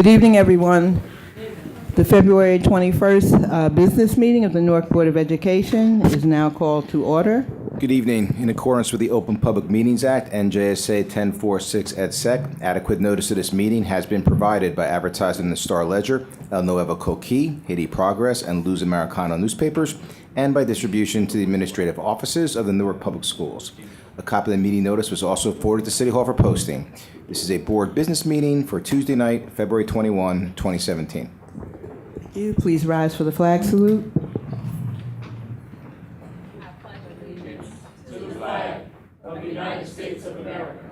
Good evening, everyone. The February 21st business meeting of the Newark Board of Education is now called to order. Good evening. In accordance with the Open Public Meetings Act, NJSA 1046 et sec, adequate notice of this meeting has been provided by advertising in the Star Ledger, El Nuevo Coquí, Haiti Progress, and Luz Americano newspapers, and by distribution to the administrative offices of the Newark Public Schools. A copy of the meeting notice was also forwarded to City Hall for posting. This is a board business meeting for Tuesday night, February 21, 2017. Thank you. Please rise for the flag salute. To the flag of the United States of America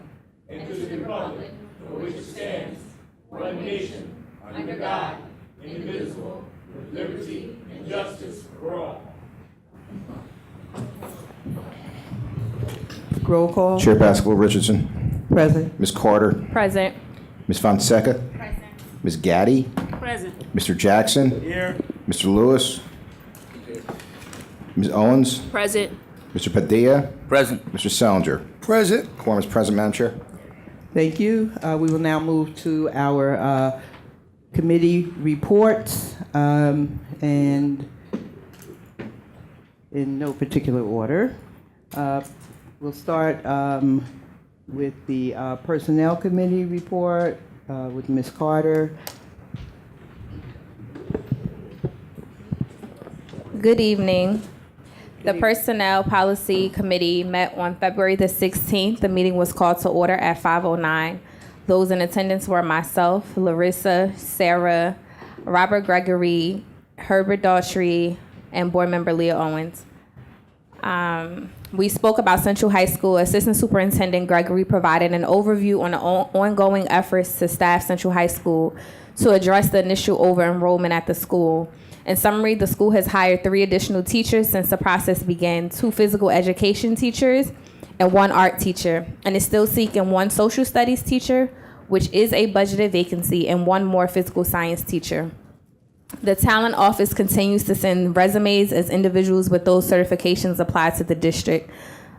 and to the republic for which it stands, one nation, under God, indivisible, with liberty and justice for all. Roll call. Chair Pascal Richardson. Present. Ms. Carter. Present. Ms. Fonseca. Present. Ms. Gaddy. Present. Mr. Jackson. Here. Mr. Lewis. Ms. Owens. Present. Mr. Padilla. Present. Mr. Salinger. Present. Quorum is present, Madam Chair. Thank you. We will now move to our committee reports, and in no particular order. We'll start with the Personnel Committee report with Ms. Carter. Good evening. The Personnel Policy Committee met on February the 16th. The meeting was called to order at 5:09. Those in attendance were myself, Larissa, Sarah, Robert Gregory, Herbert Daughtry, and Board Member Leah Owens. We spoke about Central High School. Assistant Superintendent Gregory provided an overview on the ongoing efforts to staff Central High School to address the initial over-enrollment at the school. In summary, the school has hired 3 additional teachers since the process began, 2 physical education teachers and 1 art teacher, and is still seeking 1 social studies teacher, which is a budgeted vacancy, and 1 more physical science teacher. The talent office continues to send resumes as individuals with those certifications apply to the district.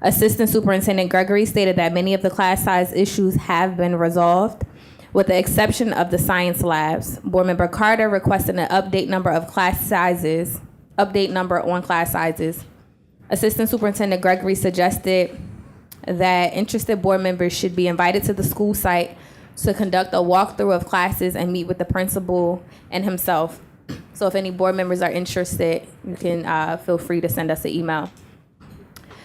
Assistant Superintendent Gregory stated that many of the class size issues have been resolved, with the exception of the science labs. Board Member Carter requested an update number on class sizes. Assistant Superintendent Gregory suggested that interested board members should be invited to the school site to conduct a walkthrough of classes and meet with the principal and himself. So if any board members are interested, you can feel free to send us an email.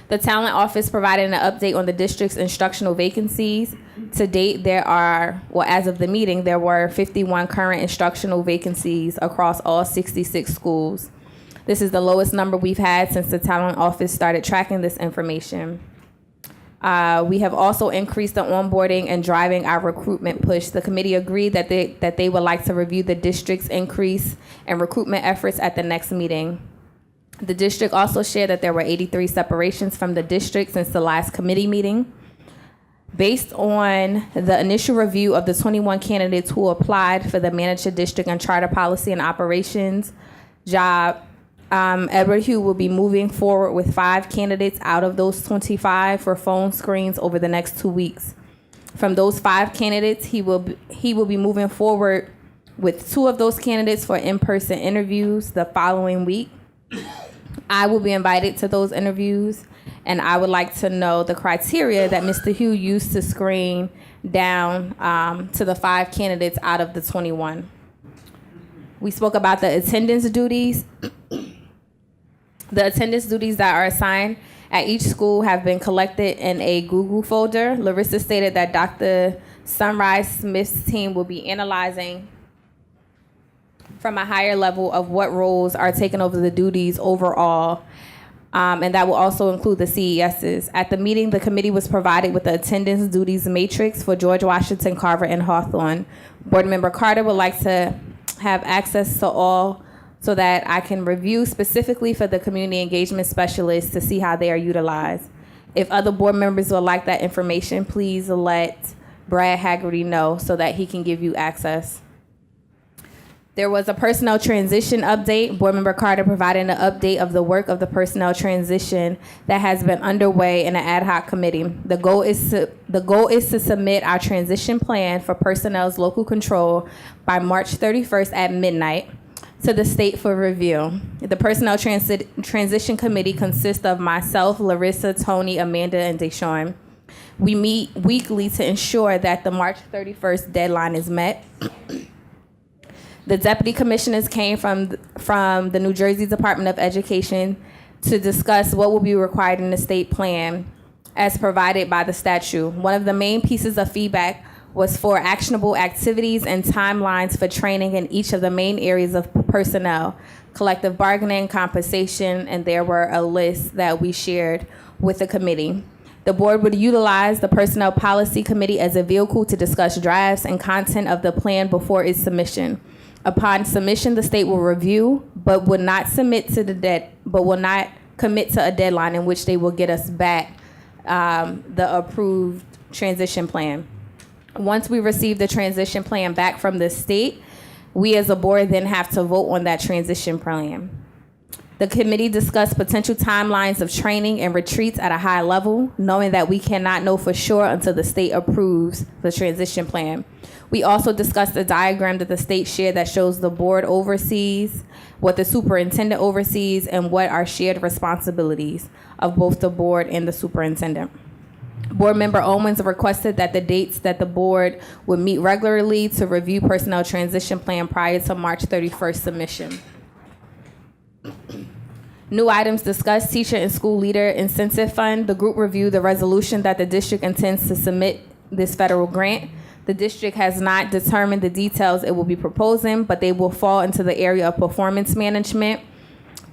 The Talent Office provided an update on the district's instructional vacancies. To date, as of the meeting, there were 51 current instructional vacancies across all 66 schools. This is the lowest number we've had since the Talent Office started tracking this information. We have also increased the onboarding and driving our recruitment push. The committee agreed that they would like to review the district's increase and recruitment efforts at the next meeting. The district also shared that there were 83 separations from the district since the last committee meeting. Based on the initial review of the 21 candidates who applied for the manager district and charter policy and operations job, Edward Hugh will be moving forward with 5 candidates out of those 25 for phone screens over the next 2 weeks. From those 5 candidates, he will be moving forward with 2 of those candidates for in-person interviews the following week. I will be invited to those interviews, and I would like to know the criteria that Mr. Hugh used to screen down to the 5 candidates out of the 21. We spoke about the attendance duties. The attendance duties that are assigned at each school have been collected in a Google folder. Larissa stated that Dr. Sunrise Smith's team will be analyzing from a higher level of what roles are taking over the duties overall, and that will also include the CESs. At the meeting, the committee was provided with the attendance duties matrix for George Washington, Carver, and Hawthorne. Board Member Carter would like to have access to all so that I can review specifically for the community engagement specialists to see how they are utilized. If other board members would like that information, please let Brad Haggerty know so that he can give you access. There was a personnel transition update. Board Member Carter provided an update of the work of the personnel transition that has been underway in an ad hoc committee. The goal is to submit our transition plan for personnel's local control by March 31st at midnight to the state for review. The personnel transition committee consists of myself, Larissa, Tony, Amanda, and Deshawn. We meet weekly to ensure that the March 31st deadline is met. The deputy commissioners came from the New Jersey Department of Education to discuss what will be required in the state plan as provided by the statute. One of the main pieces of feedback was for actionable activities and timelines for training in each of the main areas of personnel, collective bargaining, compensation, and there were a list that we shared with the committee. The board would utilize the Personnel Policy Committee as a vehicle to discuss drafts and content of the plan before its submission. Upon submission, the state will review, but will not commit to a deadline in which they will get us back the approved transition plan. Once we receive the transition plan back from the state, we as a board then have to vote on that transition plan. The committee discussed potential timelines of training and retreats at a high level, knowing that we cannot know for sure until the state approves the transition plan. We also discussed a diagram that the state shared that shows the board oversees, what the superintendent oversees, and what are shared responsibilities of both the board and the superintendent. Board Member Owens requested that the dates that the board would meet regularly to review personnel transition plan prior to March 31st submission. New items discussed: teacher and school leader incentive fund. The group reviewed the resolution that the district intends to submit this federal grant. The district has not determined the details it will be proposing, but they will fall into the area of performance management,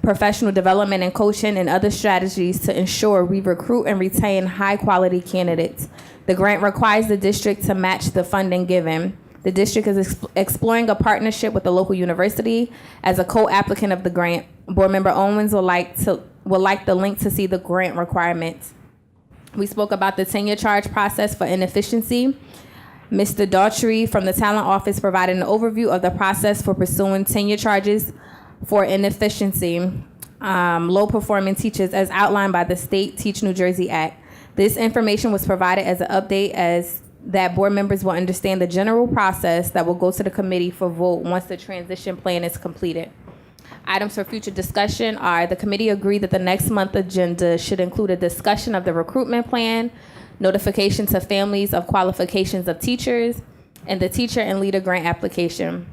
professional development and coaching, and other strategies to ensure we recruit and retain high-quality candidates. The grant requires the district to match the funding given. The district is exploring a partnership with the local university as a co-applicant of the grant. Board Member Owens would like the link to see the grant requirements. We spoke about the tenure charge process for inefficiency. Mr. Daughtry from the Talent Office provided an overview of the process for pursuing tenure charges for inefficiency, low-performing teachers as outlined by the State Teach New Jersey Act. This information was provided as an update as that board members will understand the general process that will go to the committee for vote once the transition plan is completed. Items for future discussion are: the committee agreed that the next month agenda should include a discussion of the recruitment plan, notification to families of qualifications of teachers, and the teacher and leader grant application.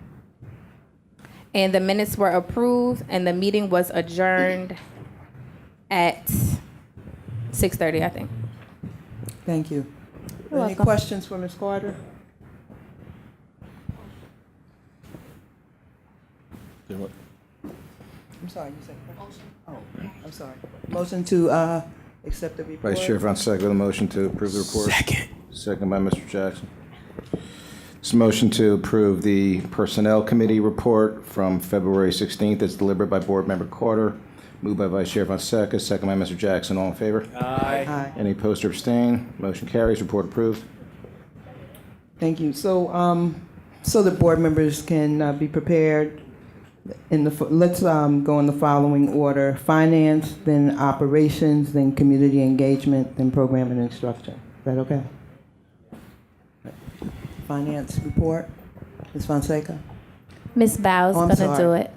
And the minutes were approved, and the meeting was adjourned at 6:30, I think. Thank you. You're Any welcome. questions for Ms. Carter? I'm sorry, you said question? Oh, I'm sorry. Motion to accept the report? Vice Chair Fonseca with a motion to approve the report. Second by Mr. Jackson. This motion to approve the Personnel Committee report from February 16th as delivered by Board Member Carter. Moved by Vice Chair Fonseca, second by Mr. Jackson. All in favor? Aye. Any opposed or abstain? Motion carries. Report approved. Thank you. So, so the board members can be prepared. Let's go in the following order: finance, then operations, then community engagement, then program and instruction. Is that okay? Finance report, Ms. Fonseca. Ms. Bow's Oh, I'm gonna do sorry. it.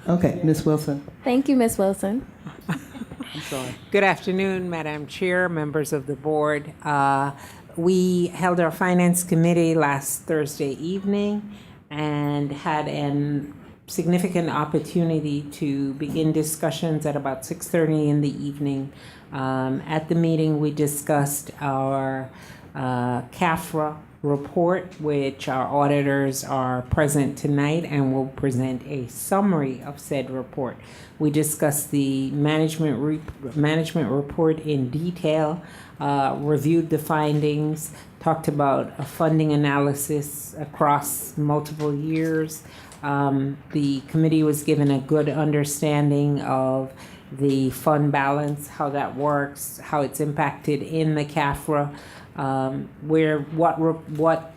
Okay, Ms. Wilson. Thank you, Ms. Wilson. I'm sorry. Good afternoon, Madam Chair, members of the board. We held our Finance Committee last Thursday evening and had a significant opportunity to begin discussions at about 6:30 in the evening. At the meeting, we discussed our CAFRA report, which our auditors are present tonight and will present a summary of said report. We discussed the management report in detail, reviewed the findings, talked about a funding analysis across multiple years. The committee was given a good understanding of the fund balance, how that works, how it's impacted in the CAFRA, what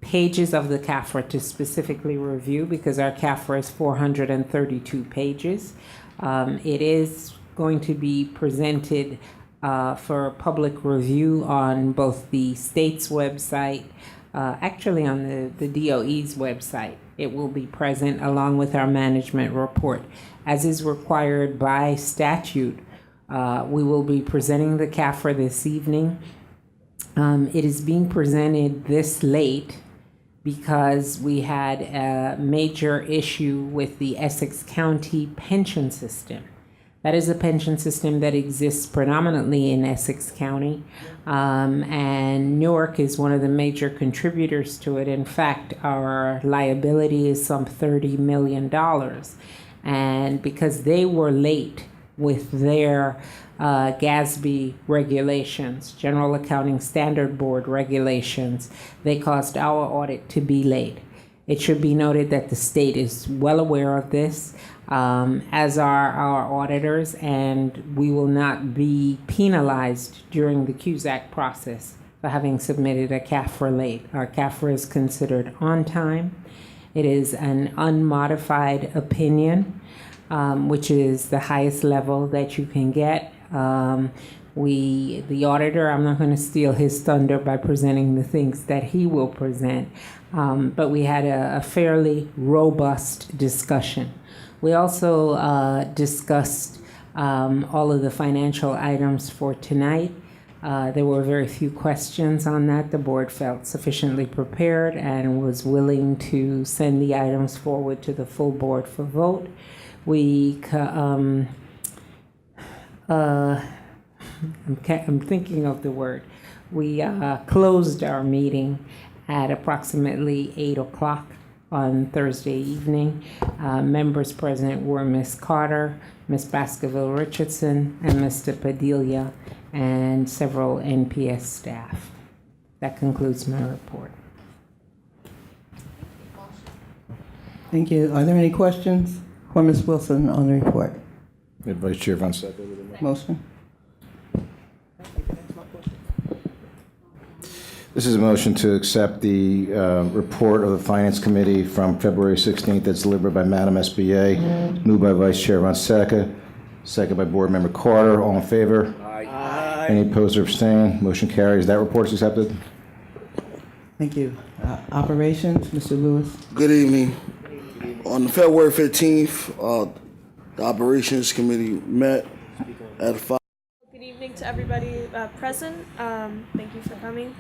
pages of the CAFRA to specifically review because our CAFRA is 432 pages. It is going to be presented for public review on both the state's website, actually on the DOE's website. It will be present along with our management report. As is required by statute, we will be presenting the CAFRA this evening. It is being presented this late because we had a major issue with the Essex County pension system. That is a pension system that exists predominantly in Essex County, and Newark is one of the major contributors to it. In fact, our liability is some $30 million. And because they were late with their GASB regulations, General Accounting Standard Board regulations, they caused our audit to be late. It should be noted that the state is well aware of this, as are our auditors, and we will not be penalized during the CUSAC process for having submitted a CAFRA late. Our CAFRA is considered on time. It is an unmodified opinion, which is the highest level that you can get. The auditor, I'm not going to steal his thunder by presenting the things that he will present, but we had a fairly robust discussion. We also discussed all of the financial items for tonight. There were very few questions on that. The board felt sufficiently prepared and was willing to send the items forward to the full board for vote. I'm thinking of the word. We closed our meeting at approximately 8 o'clock on Thursday evening. Members present were Ms. Carter, Ms. Baskerville-Richardson, and Mr. Padilla, and several NPS staff. That concludes my report. Thank you. Are there any questions for Ms. Wilson on the report? Vice Chair Von Seca. Motion? This is a motion to accept the report of the Finance Committee from February 16th that's delivered by Madam SBA, moved by Vice Chair Von Seca, second by Board Member Carter. All in favor? Aye. Any opposed or abstained? Motion carries. That report is accepted. Thank you. Operations, Mr. Lewis. Good evening. On February 15th, the Operations Committee met at 5. Good evening to everybody present. Thank you for coming.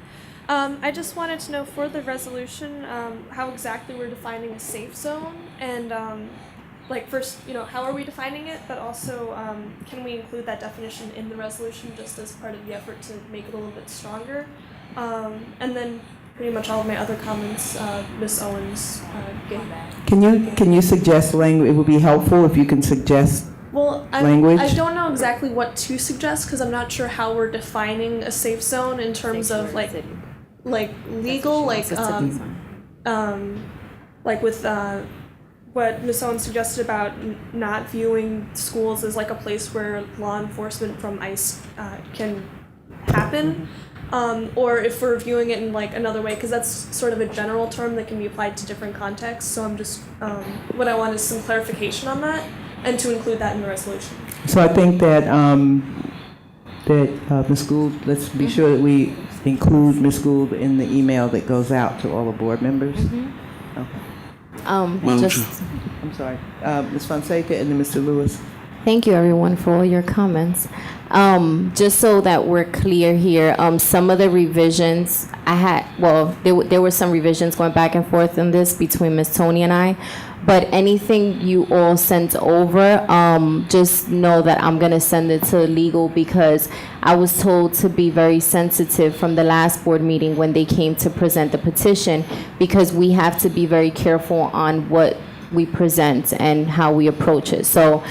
I just wanted to know for the resolution how exactly we're defining a safe zone, and first, how are we defining it, but also can we include that definition in the resolution just as part of the effort to make it a little bit stronger? And then pretty much all of my other comments, Ms. Owens gave. Can you suggest language? It would be helpful if you can suggest language. I don't know exactly what to suggest because I'm not sure how we're defining a safe zone in terms of like legal, with what Ms. Owens suggested about not viewing schools as like a place where law enforcement from ICE can happen. Or if we're viewing it in like another way, because that's sort of a general term that can be applied to different contexts. So I'm just, what I want is some clarification on that and to include that in the resolution. So I think that Ms. Gould, let's be sure that we include Ms. Gould in the email that goes out to all the board members. Mm-hmm. Okay. I'm sorry, Ms. Fonseca and then Mr. Lewis. Thank you, everyone, for all your comments. Just so that we're clear here, some of the revisions there were some revisions going back and forth in this between Ms. Tony and I, but anything you all sent over, just know that I'm going to send it to legal because I was told to be very sensitive from the last board meeting when they came to present the petition, because we have to be very careful on what we present and how we approach it. So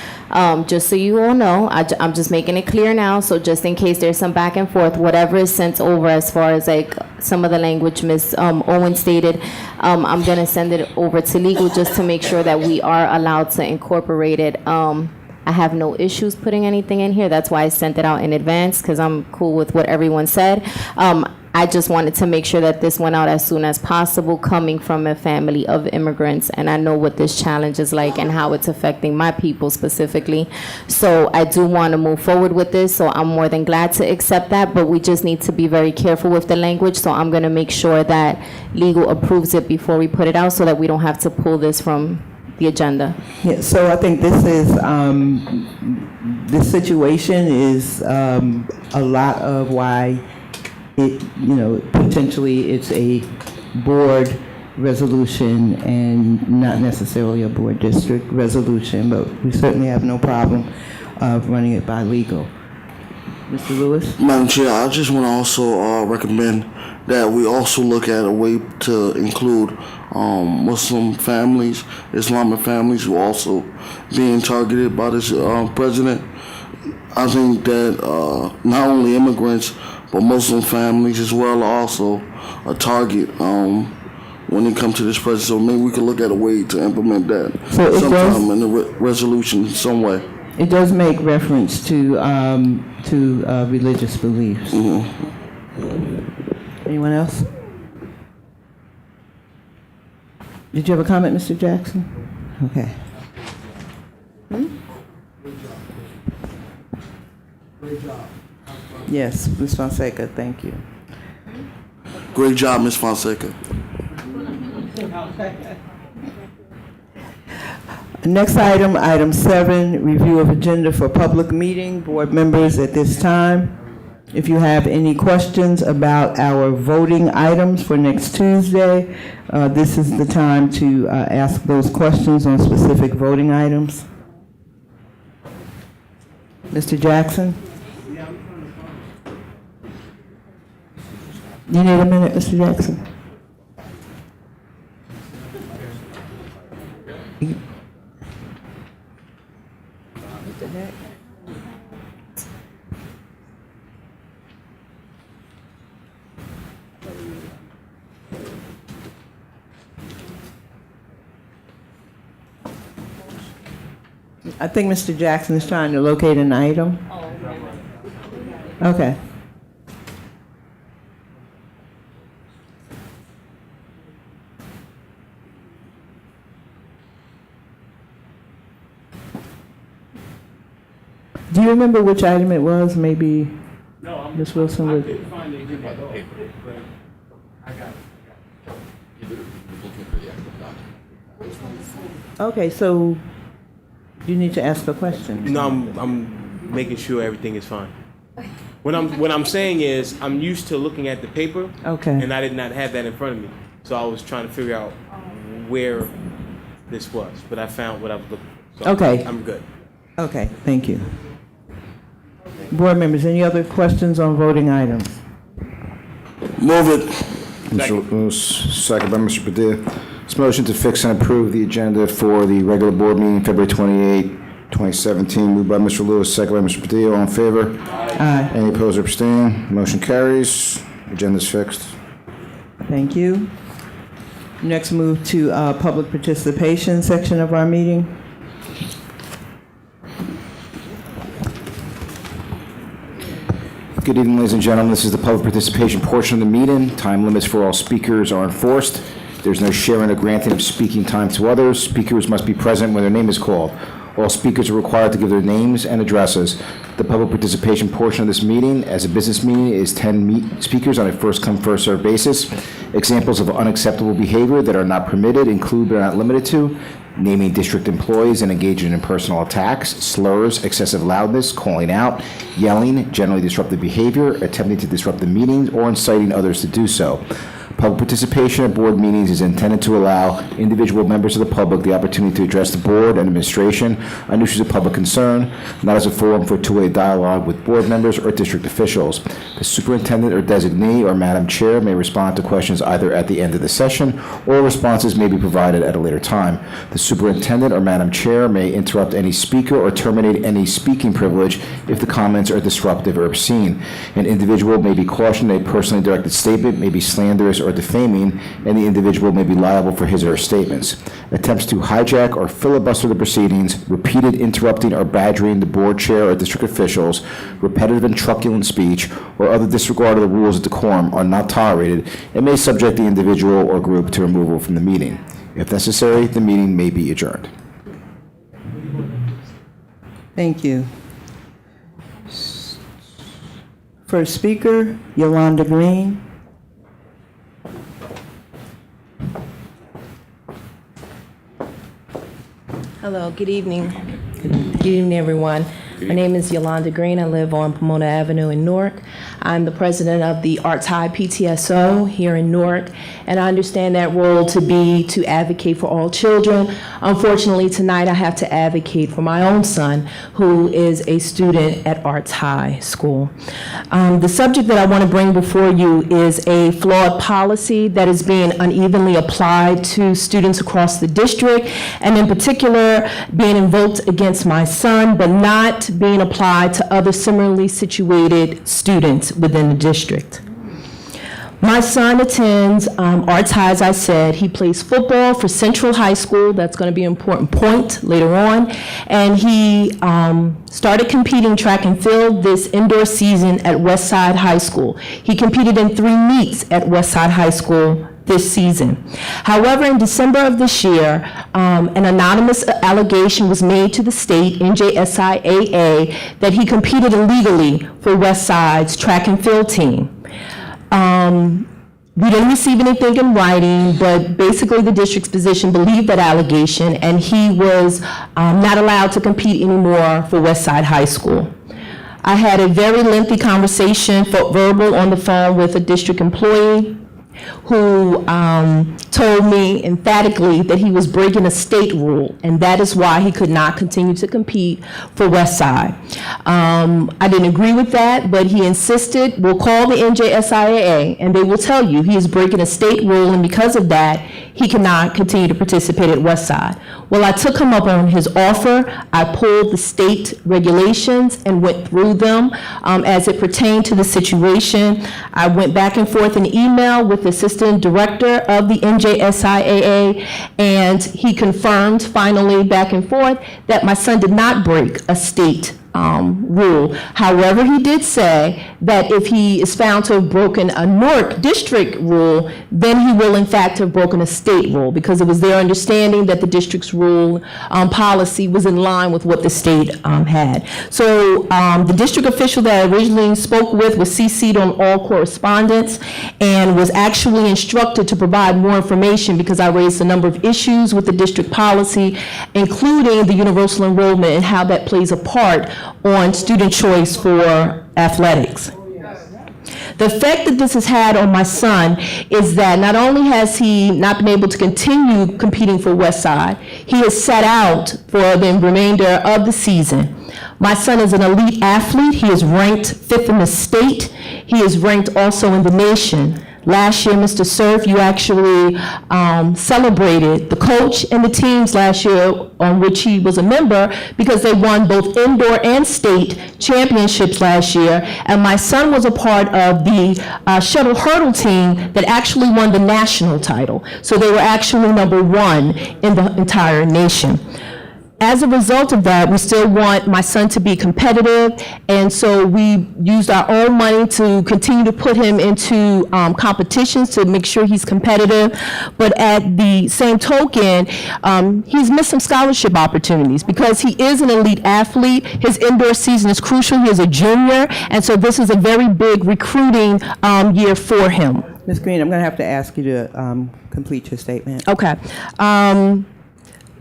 just so you all know, I'm just making it clear now, so just in case there's some back and forth, whatever is sent over as far as like some of the language Ms. Owen stated, I'm going to send it over to legal just to make sure that we are allowed to incorporate it I have no issues putting anything in here. That's why I sent it out in advance, because I'm cool with what everyone said. I just wanted to make sure that this went out as soon as possible, coming from a family of immigrants, and I know what this challenge is like and how it's affecting my people specifically. So I do want to move forward with this, so I'm more than glad to accept that, but we just need to be very careful with the language, so I'm going to make sure that legal approves it before we put it out so that we don't have to pull this from the agenda. Yeah, so I think this is, this situation is a lot of why it, potentially it's a board resolution and not necessarily a board district resolution, but we certainly have no problem running it by legal. Mr. Lewis? Madam Chair, I just want to also recommend that we also look at a way to include Muslim families, Islamic families who are also being targeted by this president. I think that not only immigrants, but Muslim families as well are also a target when it comes to this president. So maybe we could look at a way to implement that sometime in the resolution in some way. It does make reference to religious beliefs. Anyone else? Did you have a comment, Mr. Jackson? Okay. Great job. Yes, Ms. Fonseca, thank you. Great job, Ms. Fonseca. Next item, item 7, review of agenda for public meeting. Board members, at this time, if you have any questions about our voting items for next Tuesday, this is the time to ask those questions on specific voting items. Mr. Jackson? You need a minute, Mr. Jackson? What the heck? I think Mr. Jackson is trying to locate an item. Okay. Do you remember which item it was? Maybe Ms. Wilson would. couldn't find it in my paper, but I got it. Okay, so you need to ask a question. No, I'm making sure everything is fine. What I'm saying is I'm used to looking at the paper, Okay. and I did not have that in front of me, so I was trying to figure out where this was, but I found what I was looking for. So Okay. I'm good. Okay, thank you. Board members, any other questions on voting items? Move it. Mr. Lewis, second by Mr. Padilla. This motion to fix and approve the agenda for the regular board meeting February 28, 2017, moved by Mr. Lewis, second by Mr. Padilla. All in favor? Aye. Any opposed or abstained? Motion carries. Agenda is fixed. Thank you. Next, move to public participation section of our meeting. Good evening, ladies and gentlemen. This is the public participation portion of the meeting. Time limits for all speakers are enforced. There's no sharing or granting of speaking time to others. Speakers must be present when their name is called. All speakers are required to give their names and addresses. The public participation portion of this meeting, as a business meeting, is 10 speakers on a first-come, first-served basis. Examples of unacceptable behavior that are not permitted include but are not limited to naming district employees and engaging in personal attacks, slurs, excessive loudness, calling out, yelling, generally disruptive behavior, attempting to disrupt the meetings, or inciting others to do so. Public participation at board meetings is intended to allow individual members of the public the opportunity to address the board and administration on issues of public concern, not as a forum for two-way dialogue with board members or district officials. The superintendent or designee or Madam Chair may respond to questions either at the end of the session or responses may be provided at a later time. The superintendent or Madam Chair may interrupt any speaker or terminate any speaking privilege if the comments are disruptive or obscene. An individual may be cautioned a personally directed statement may be slanderous or or defaming any individual may be liable for his or her statements. Attempts to hijack or filibuster the proceedings, repeated interrupting or badgering the board chair or district officials, repetitive and truculent speech, or other disregard of the rules of decorum are not tolerated and may subject the individual or group to removal from the meeting. If necessary, the meeting may be adjourned. Thank you. First speaker, Yolanda Green. Hello, good evening. Good evening, everyone. My name is Yolanda Green. I live on Pomona Avenue in Newark. I'm the president of the Arts High PTSO here in Newark, and I understand that role to be to advocate for all children. Unfortunately, tonight I have to advocate for my own son, who is a student at Arts High School. The subject that I want to bring before you is a flawed policy that is being unevenly applied to students across the district, and in particular being invoked against my son, but not being applied to other similarly situated students within the district. My son attends Arts High, as I said. He plays football for Central High School. That's going to be an important point later on. And he started competing track and field this indoor season at Westside High School. He competed in 3 meets at Westside High School this season. However, in December of this year, an anonymous allegation was made to the state, NJSIAA, that he competed illegally for Westside's track and field team. We didn't receive anything in writing, but basically the district's position believed that allegation, and he was not allowed to compete anymore for Westside High School. I had a very lengthy conversation, verbal on the phone, with a district employee who told me emphatically that he was breaking a state rule, and that is why he could not continue to compete for Westside. I didn't agree with that, but he insisted, we'll call the NJSIAA, and they will tell you he is breaking a state rule, and because of that, he cannot continue to participate at Westside. Well, I took him up on his offer. I pulled the state regulations and went through them as it pertained to the situation. I went back and forth in email with the assistant director of the NJSIAA, and he confirmed finally back and forth that my son did not break a state rule. However, he did say that if he is found to have broken a Newark district rule, then he will in fact have broken a state rule, because it was their understanding that the district's rule policy was in line with what the state had. So the district official that I originally spoke with was CC'd on all correspondence and was actually instructed to provide more information, because I raised a number of issues with the district policy, including the universal enrollment and how that plays a part on student choice for athletics. The effect that this has had on my son is that not only has he not been able to continue competing for Westside, he has sat out for the remainder of the season. My son is an elite athlete. He is ranked 5th in the state. He is ranked also in the nation. Last year, Mr. Surf, you actually celebrated the coach and the teams last year on which he was a member, because they won both indoor and state championships last year. And my son was a part of the shuttle hurdle team that actually won the national title. So they were actually #1 in the entire nation. As a result of that, we still want my son to be competitive, and so we used our own money to continue to put him into competitions to make sure he's competitive. But at the same token, he's missed some scholarship opportunities because he is an elite athlete. His indoor season is crucial. He is a junior, and so this is a very big recruiting year for him. Ms. Green, I'm going to have to ask you to complete your statement. Okay.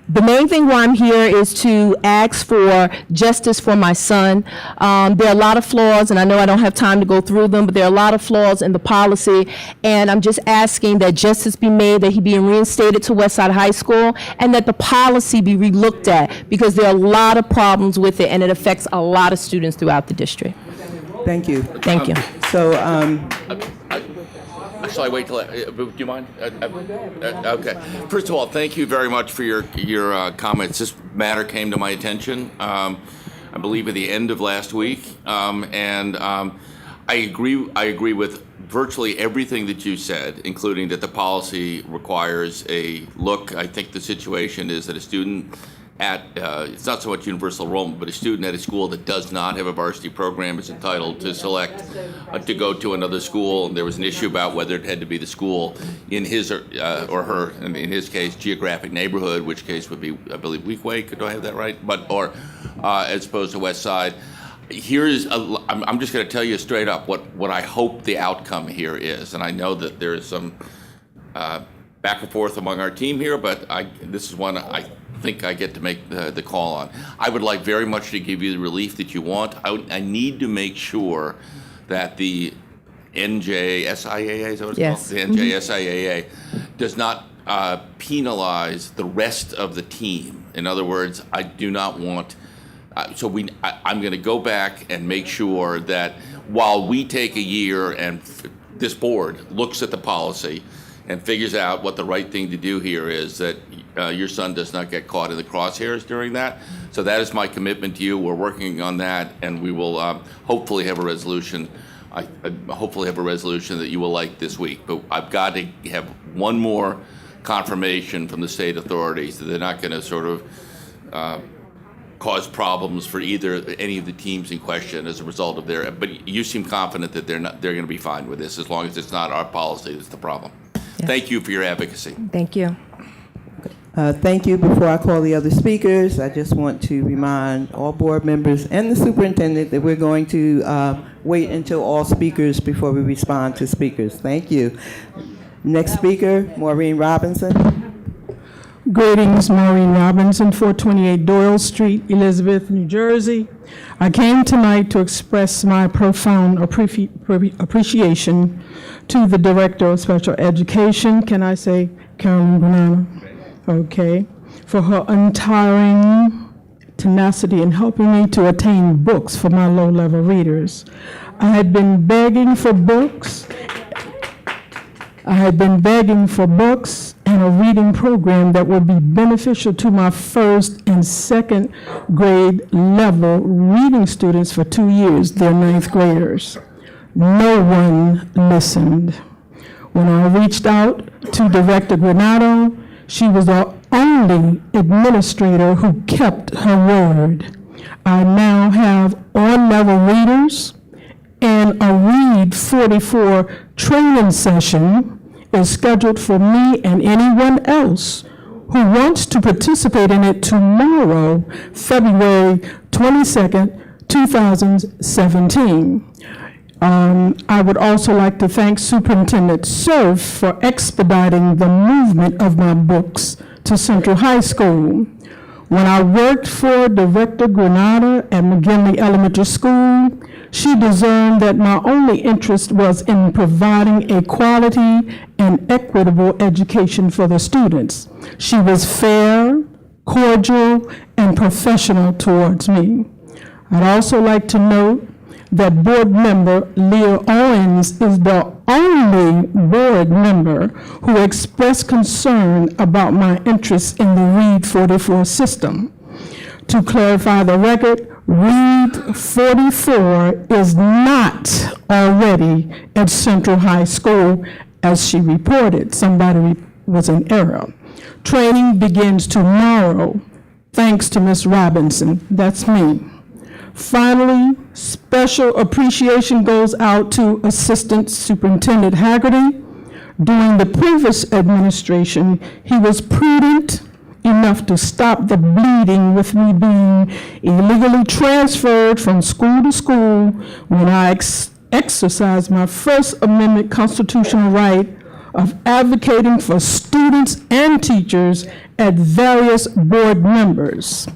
The main thing why I'm here is to ask for justice for my son. There are a lot of flaws, and I know I don't have time to go through them, but there are a lot of flaws in the policy, and I'm just asking that justice be made, that he be reinstated to Westside High School, and that the policy be relooked at, because there are a lot of problems with it, and it affects a lot of students throughout the district. Thank you. Thank you. So, Shall I wait till? Do you mind? Okay. First of all, thank you very much for your comments. This matter came to my attention, I believe, at the end of last week, and I agree with virtually everything that you said, including that the policy requires a look. I think the situation is that a student at, it's not so much universal enrollment, but a student at a school that does not have a varsity program is entitled to select to go to another school. And there was an issue about whether it had to be the school in his or her, in his case, geographic neighborhood, which case would be, I believe, Weequahic. Do I have that right? But or as opposed to West Side. I'm just going to tell you straight up what I hope the outcome here is, and I know that there is some back and forth among our team here, but this is one I think I get to make the call on. I would like very much to give you the relief that you want. I need to make sure that the NJSIAA, is that what it's Yes. called? The NJSIAA does not penalize the rest of the team. In other words, I do not want. I'm going to go back and make sure that while we take a year and this board looks at the policy and figures out what the right thing to do here is, that your son does not get caught in the crosshairs during that. So that is my commitment to you. We're working on that, and we will hopefully have a resolution. Hopefully have a resolution that you will like this week. But I've got to have one more confirmation from the state authorities that they're not going to sort of cause problems for any of the teams in question as a result of their. But you seem confident that they're going to be fine with this as long as it's not our policy that's the problem. Yes. Thank you for your advocacy. Thank you. Thank you. Before I call the other speakers, I just want to remind all board members and the superintendent that we're going to wait until all speakers before we respond to speakers. Thank you. Next speaker, Maureen Robinson. Greetings, Maureen Robinson, 428 Doyle Street, Elizabeth, New Jersey. I came tonight to express my profound appreciation to the Director of Special Education, can I say Carolyn Banana? Okay, for her untiring tenacity in helping me to attain books for my low-level readers. I had been begging for books and a reading program that would be beneficial to my first and second grade level reading students for 2 years. They're ninth graders. No one listened. When I reached out to Director Granado, she was the only administrator who kept her word. I now have all-level readers, and a Read 44 training session is scheduled for me and anyone else who wants to participate in it tomorrow, February 22nd, 2017. I would also like to thank Superintendent Cerf for expediting the movement of my books to Central High School. When I worked for Director Granada at McGinley Elementary School, she discerned that my only interest was in providing a quality and equitable education for the students. She was fair, cordial, and professional towards me. I'd also like to note that board member Leah Owens is the only board member who expressed concern about my interest in the Read 44 system. To clarify the record, Read 44 is not already at Central High School, as she reported. Somebody was in error. Training begins tomorrow, thanks to Ms. Robinson. That's me. Finally, special appreciation goes out to Assistant Superintendent Haggerty. During the previous administration, he was prudent enough to stop the bleeding with me being illegally transferred from school to school when I exercised my First Amendment constitutional right of advocating for students and teachers at various board members.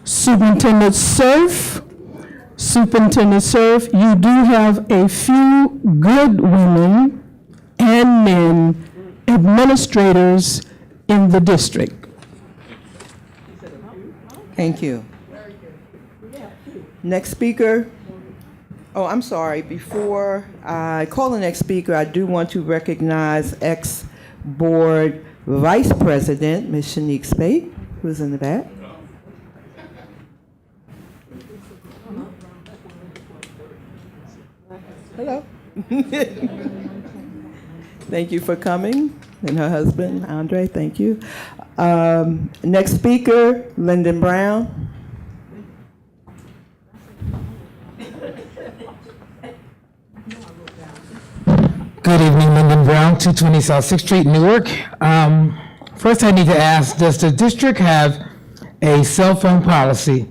Superintendent Cerf, you do have a few good women and men administrators in the district. Thank you. Next speaker. Oh, I'm sorry. Before I call the next speaker, I do want to recognize ex-board vice president, Ms. Shanique Spate, who's in the back. Hello. Thank you for coming. And her husband, Andre, thank you. Next speaker, Lyndon Brown. Good evening, Lyndon Brown, 220 South 6th Street, Newark. First, I need to ask, does the district have a cell phone policy?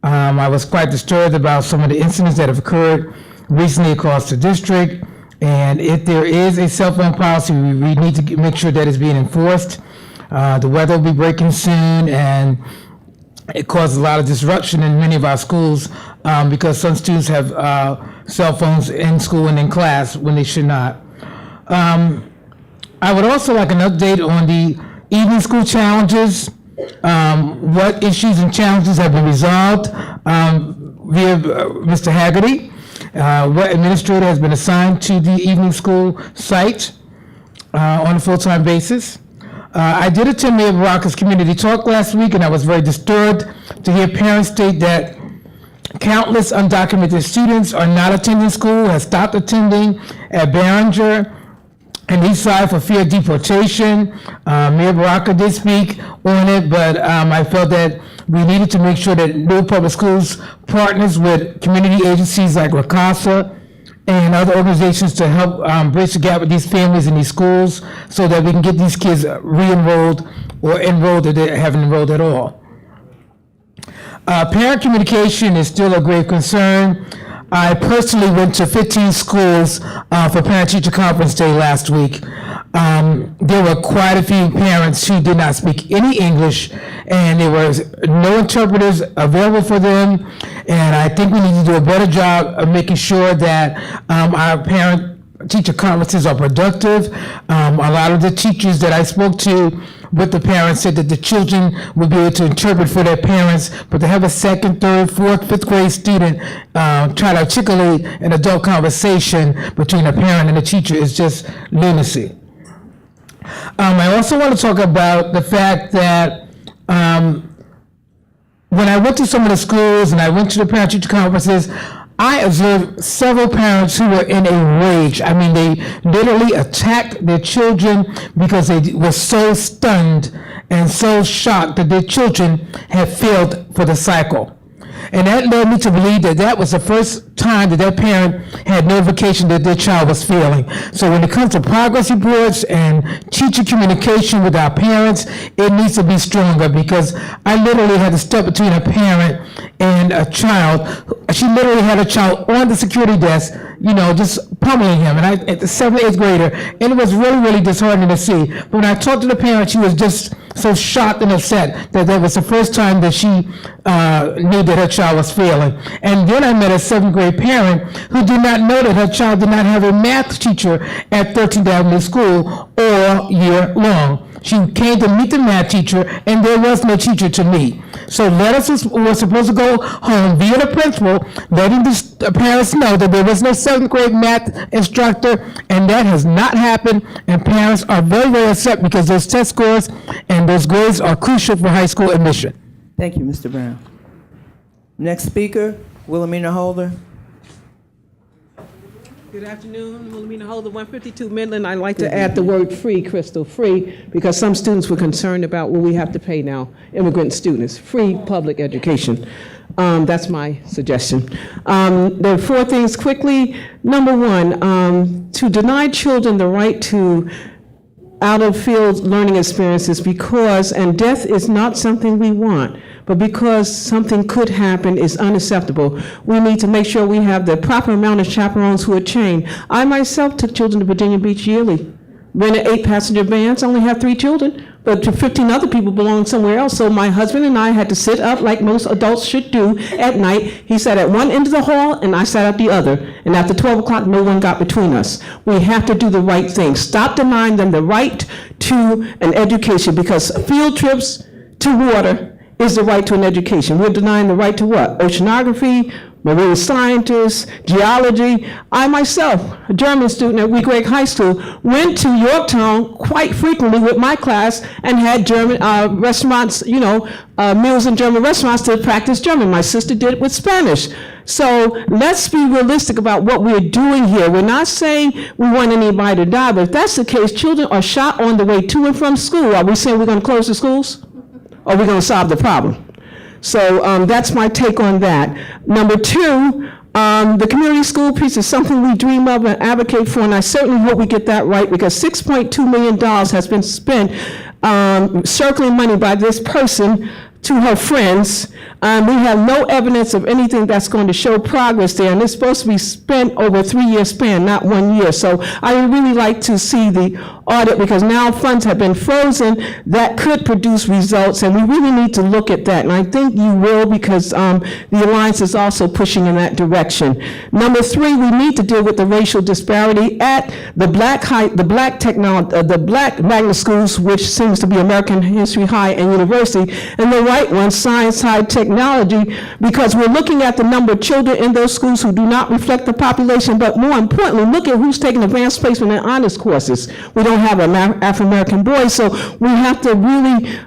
I was quite disturbed about some of the incidents that have occurred recently across the district. And if there is a cell phone policy, we need to make sure that it's being enforced. The weather will be breaking soon, and it causes a lot of disruption in many of our schools because some students have cell phones in school and in class when they should not. I would also like an update on the evening school challenges. What issues and challenges have been resolved via Mr. Haggerty? What administrator has been assigned to the evening school site on a full-time basis? I did attend Mayor Baraka's community talk last week, and I was very disturbed to hear parents state that countless undocumented students are not attending school, have stopped attending at Barringer and Eastside for fear of deportation. Mayor Baraka did speak on it, but I felt that we needed to make sure that Newark Public Schools partners with community agencies like RCASA and other organizations to help bridge the gap with these families in these schools so that we can get these kids re-enrolled or enrolled if they haven't enrolled at all. Parent communication is still a grave concern. I personally went to 15 schools for Parent-Teacher Conference Day last week. There were quite a few parents who did not speak any English, and there was no interpreters available for them. And I think we need to do a better job of making sure that our parent-teacher conferences are productive. A lot of the teachers that I spoke to with the parents said that the children would be able to interpret for their parents, but to have a second, third, fourth, fifth grade student try to articulate an adult conversation between a parent and a teacher is just lunacy. I also want to talk about the fact that when I went to some of the schools and I went to the parent-teacher conferences, I observed several parents who were in a rage. I mean, they literally attacked their children because they were so stunned and so shocked that their children had failed for the cycle. And that led me to believe that that was the first time that that parent had notification that their child was failing. So when it comes to progress reports and teacher communication with our parents, it needs to be stronger, because I literally had to step between a parent and a child. She literally had a child on the security desk, you know, just pummeling him, and at the 7th, 8th grader, and it was really, really disheartening to see. But when I talked to the parent, she was just so shocked and upset that that was the first time that she knew that her child was failing. And then I met a 7th grade parent who did not know that her child did not have a math teacher at 13th Avenue School all year long. She came to meet the math teacher, and there was no teacher to meet. So letters were supposed to go home via the principal, letting the parents know that there was no 7th grade math instructor, and that has not happened, and parents are very, very upset because those test scores and those grades are crucial for high school admission. Thank you, Mr. Brown. Next speaker, Wilhelmina Holder. Good afternoon, Wilhelmina Holder, 152 Midland. I'd like to add the word free, Crystal, free, because some students were concerned about what we have to pay now, immigrant students, free public education. That's my suggestion. There are 4 things quickly. Number 1, to deny children the right to out-of-field learning experiences because, and death is not something we want, but because something could happen is unacceptable. We need to make sure we have the proper amount of chaperones who are trained. I myself took children to Virginia Beach yearly, rented 8 passenger vans, only have 3 children, but 15 other people belong somewhere else. So my husband and I had to sit up like most adults should do at night. He sat at one end of the hall and I sat at the other. And after 12 o'clock, no one got between us. We have to do the right thing. Stop denying them the right to an education, because field trips to water is the right to an education. We're denying the right to what? Oceanography, marine scientists, geology. I myself, a German student at Wheatgrave High School, went to Yorktown quite frequently with my class and had German restaurants, meals in German restaurants to practice German. My sister did it with Spanish. So let's be realistic about what we're doing here. We're not saying we want anybody to die, but if that's the case, children are shot on the way to and from school. Are we saying we're going to close the schools? Or are we going to solve the problem? So that's my take on that. Number two, the community school piece is something we dream of and advocate for, and I certainly hope we get that right, because $6.2 million has been spent circling money by this person to her friends. We have no evidence of anything that's going to show progress there, and it's supposed to be spent over a 3-year span, not 1 year. So I would really like to see the audit, because now funds have been frozen that could produce results, and we really need to look at that. And I think you will, because the Alliance is also pushing in that direction. Number three, we need to deal with the racial disparity at the black magnet schools, which seems to be American History High and University, and the right one, Science High Technology, because we're looking at the number of children in those schools who do not reflect the population, but more importantly, look at who's taking advanced placement and honors courses. We don't have Afro-American boys, so we have to really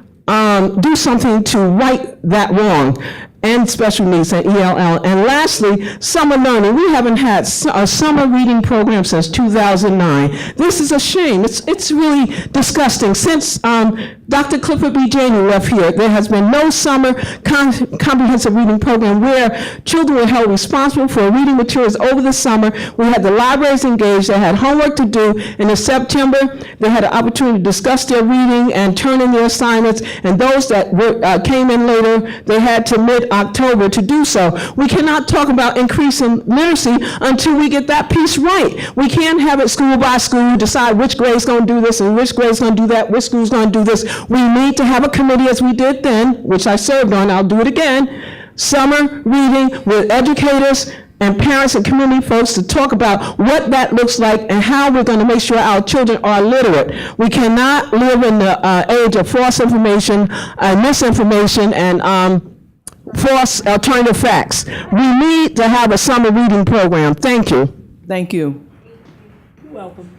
do something to right that wrong, and special needs and ELL. And lastly, summer learning. We haven't had a summer reading program since 2009. This is a shame. It's really disgusting. Since Dr. Clifford B. Janey left here, there has been no summer comprehensive reading program where children were held responsible for reading materials over the summer. We had the libraries engaged. They had homework to do. And in September, they had an opportunity to discuss their reading and turn in their assignments. And those that came in later, they had to mid-October to do so. We cannot talk about increasing literacy until we get that piece right. We can't have it school by school, decide which grade's going to do this and which grade's going to do that, which school's going to do this. We need to have a committee, as we did then, which I served on, I'll do it again, summer reading with educators and parents and community folks to talk about what that looks like and how we're going to make sure our children are literate. We cannot live in the age of false information, misinformation, and false alternative facts. We need to have a summer reading program. Thank you. Thank you. You're welcome.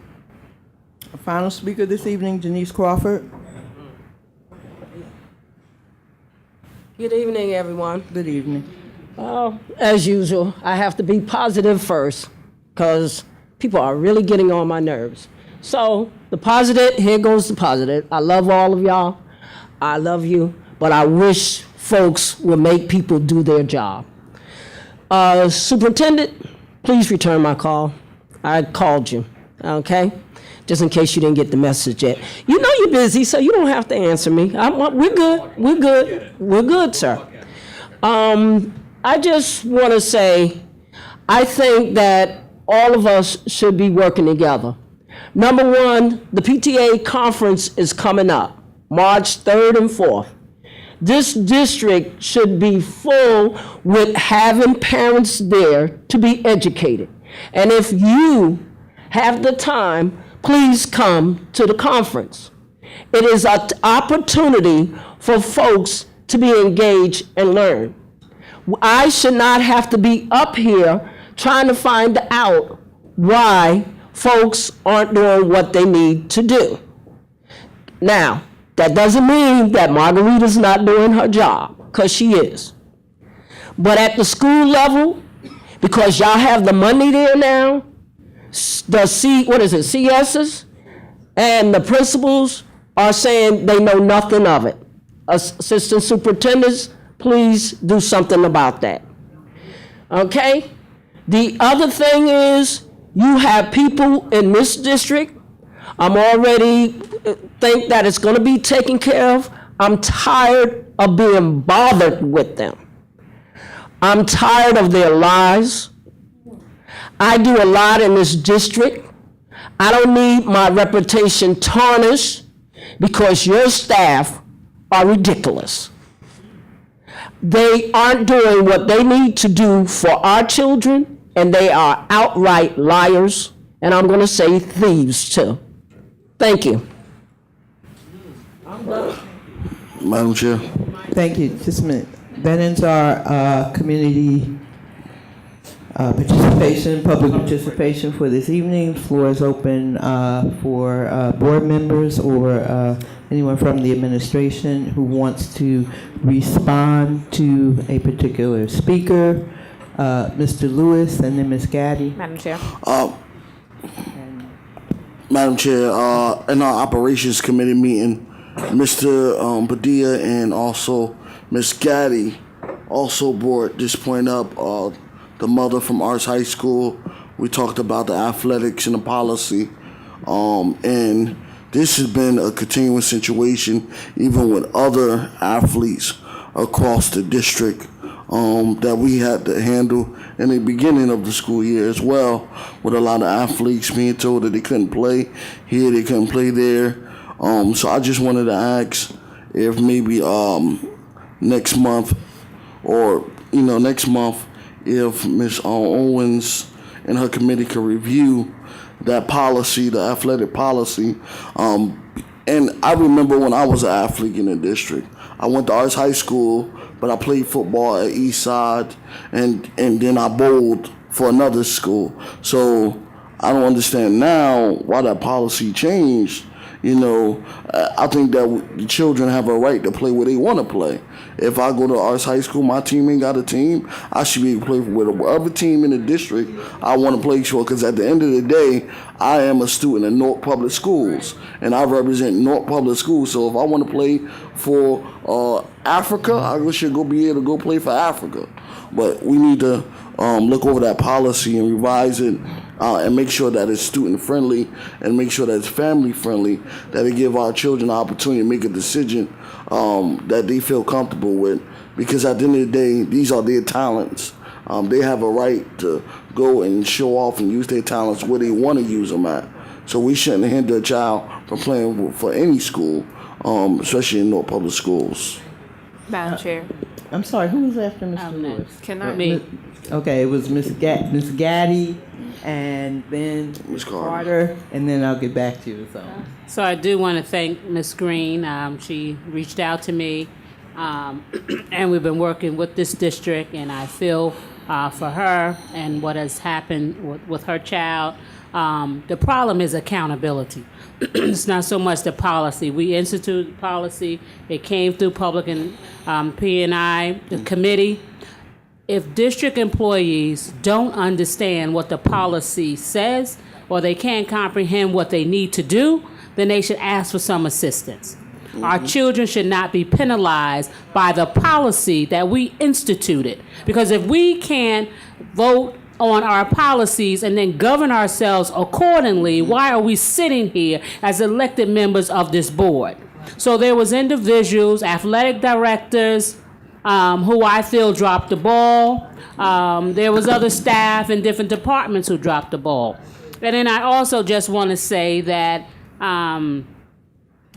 Our final speaker this evening, Janice Crawford. Good evening, everyone. Good evening. As usual, I have to be positive first, because people are really getting on my nerves. So the positive, here goes the positive. I love all of y'all. I love you, but I wish folks will make people do their job. Superintendent, please return my call. I called you, okay? Just in case you didn't get the message yet. You know you're busy, so you don't have to answer me. We're good, sir. I just want to say, I think that all of us should be working together. Number one, the PTA conference is coming up, March 3rd and 4th. This district should be full with having parents there to be educated. And if you have the time, please come to the conference. It is an opportunity for folks to be engaged and learn. I should not have to be up here trying to find out why folks aren't doing what they need to do. Now, that doesn't mean that Margarita's not doing her job, because she is. But at the school level, because y'all have the money there now, the CSs and the principals are saying they know nothing of it. Assistant superintendents, please do something about that. Okay? The other thing is, you have people in this district, I'm already think that it's going to be taken care of. I'm tired of being bothered with them. I'm tired of their lies. I do a lot in this district. I don't need my reputation tarnished because your staff are ridiculous. They aren't doing what they need to do for our children, and they are outright liars, and I'm going to say thieves too. Thank you. Madam Chair. Thank you. Just a minute. That ends our community public participation for this evening. Floor is open for board members or anyone from the administration who wants to respond to a particular speaker. Mr. Lewis and then Ms. Gaddy. Madam Chair. Madam Chair, in our operations committee meeting, Mr. Padilla and also Ms. Gaddy also brought this point up. The mother from Arts High School, we talked about the athletics and the policy. And this has been a continuing situation, even with other athletes across the district, that we had to handle in the beginning of the school year as well, with a lot of athletes being told that they couldn't play here, they couldn't play there. So I just wanted to ask if maybe next month, if Ms. Owens and her committee could review that policy, the athletic policy. And I remember when I was an athlete in the district, I went to Arts High School, but I played football at Eastside, and then I bowled for another school. So I don't understand now why that policy changed. I think that the children have a right to play where they want to play. If I go to Arts High School, my team ain't got a team, I should be able to play with whatever team in the district I want to play for, because at the end of the day, I am a student in North Public Schools, and I represent North Public Schools. So if I want to play for Africa, I should be able to go play for Africa. But we need to look over that policy and revise it, and make sure that it's student friendly and make sure that it's family friendly, that it give our children the opportunity to make a decision that they feel comfortable with. Because at the end of the day, these are their talents. They have a right to go and show off and use their talents where they want to use them at. So we shouldn't hinder a child from playing for any school, especially in North Public Schools. Madam Chair. I'm sorry, who was after Mr. Lewis? Cannot be. Okay, it was Ms. Gaddy and then Ms. Carter, and then I'll get back to you. So I do want to thank Ms. Green. She reached out to me, and we've been working with this district, and I feel for her and what has happened with her child. The problem is accountability. It's not so much the policy. We instituted policy. It came through public and P&I, the committee. If district employees don't understand what the policy says, or they can't comprehend what they need to do, then they should ask for some assistance. Our children should not be penalized by the policy that we instituted. Because if we can't vote on our policies and then govern ourselves accordingly, why are we sitting here as elected members of this board? So there was individuals, athletic directors, who I feel dropped the ball. There was other staff in different departments who dropped the ball. And then I also just want to say that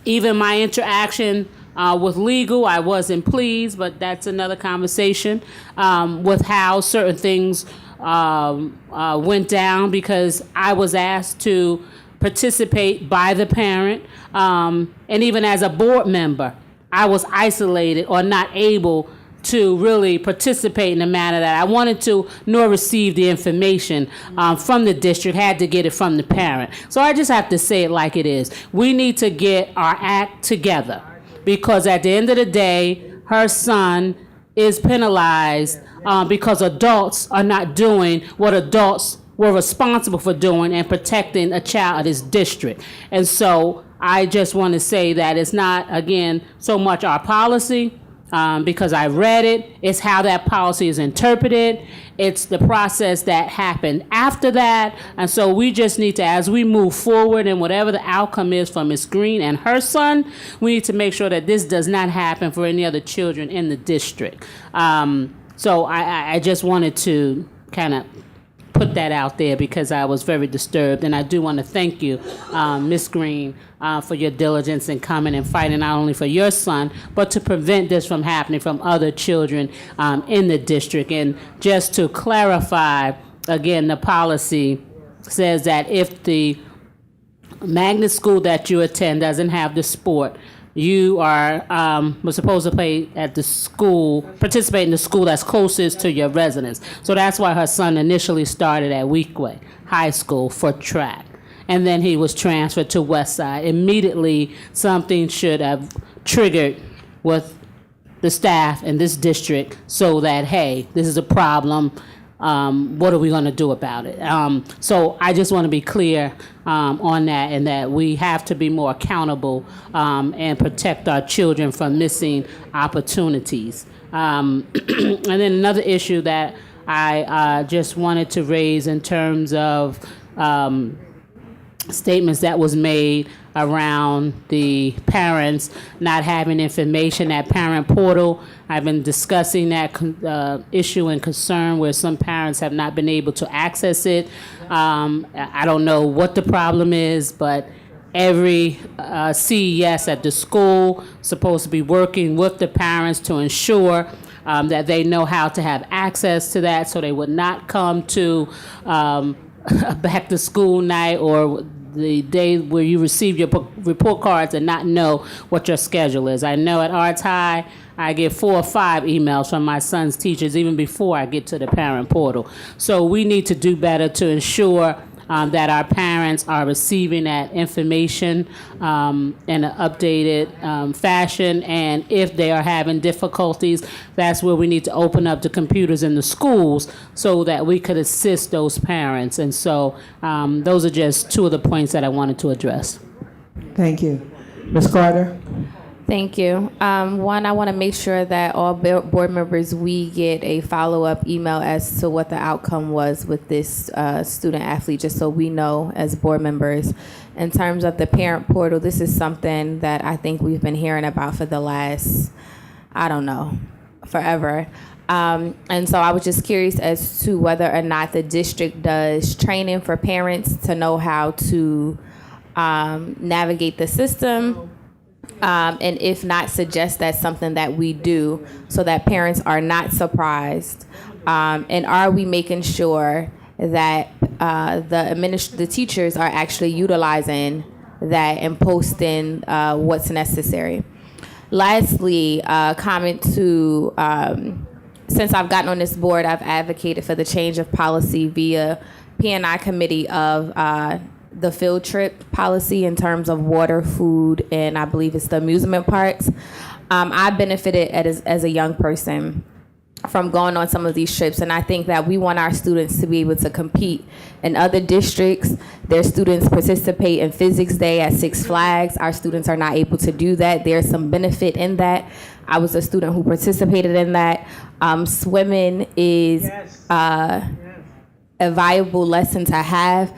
even my interaction with legal, I wasn't pleased, but that's another conversation, with how certain things went down, because I was asked to participate by the parent, and even as a board member, I was isolated or not able to really participate in the manner that I wanted to, nor receive the information from the district, had to get it from the parent. So I just have to say it like it is. We need to get our act together, because at the end of the day, her son is penalized because adults are not doing what adults were responsible for doing and protecting a child of this district. And so I just want to say that it's not, again, so much our policy, because I read it. It's how that policy is interpreted. It's the process that happened after that. And so we just need to, as we move forward and whatever the outcome is for Ms. Green and her son, we need to make sure that this does not happen for any other children in the district. So I just wanted to kind of put that out there, because I was very disturbed. And I do want to thank you, Ms. Green, for your diligence in coming and fighting not only for your son, but to prevent this from happening from other children in the district. And just to clarify, again, the policy says that if the magnet school that you attend doesn't have the sport, you were supposed to play at the school, participate in the school that's closest to your residence. So that's why her son initially started at Weequay High School for track. And then he was transferred to Westside. Immediately, something should have triggered with the staff in this district so that, hey, this is a problem. What are we going to do about it? So I just want to be clear on that, and that we have to be more accountable and protect our children from missing opportunities. And then another issue that I just wanted to raise in terms of statements that was made around the parents not having information at parent portal. I've been discussing that issue and concern where some parents have not been able to access it. I don't know what the problem is, but every CES at the school supposed to be working with the parents to ensure that they know how to have access to that, so they would not come to a back to school night or the day where you receive your report cards and not know what your schedule is. I know at Arts High, I get 4 or 5 emails from my son's teachers even before I get to the parent portal. So we need to do better to ensure that our parents are receiving that information in an updated fashion. And if they are having difficulties, that's where we need to open up the computers in the schools so that we could assist those parents. And so those are just 2 of the points that I wanted to address. Thank you. Ms. Carter? Thank you. One, I want to make sure that all board members, we get a follow-up email as to what the outcome was with this student athlete, just so we know as board members. In terms of the parent portal, this is something that I think we've been hearing about for the last, I don't know, forever. And so I was just curious as to whether or not the district does training for parents to know how to navigate the system. And if not, suggest that's something that we do so that parents are not surprised. And are we making sure that the teachers are actually utilizing that and posting what's necessary? Lastly, comment to, since I've gotten on this board, I've advocated for the change of policy via P&I committee of the field trip policy in terms of water, food, and I believe it's the amusement parks. I benefited as a young person from going on some of these trips, and I think that we want our students to be able to compete in other districts. Their students participate in Physics Day at Six Flags. Our students are not able to do that. There's some benefit in that. I was a student who participated in that. Swimming is a valuable lesson to have.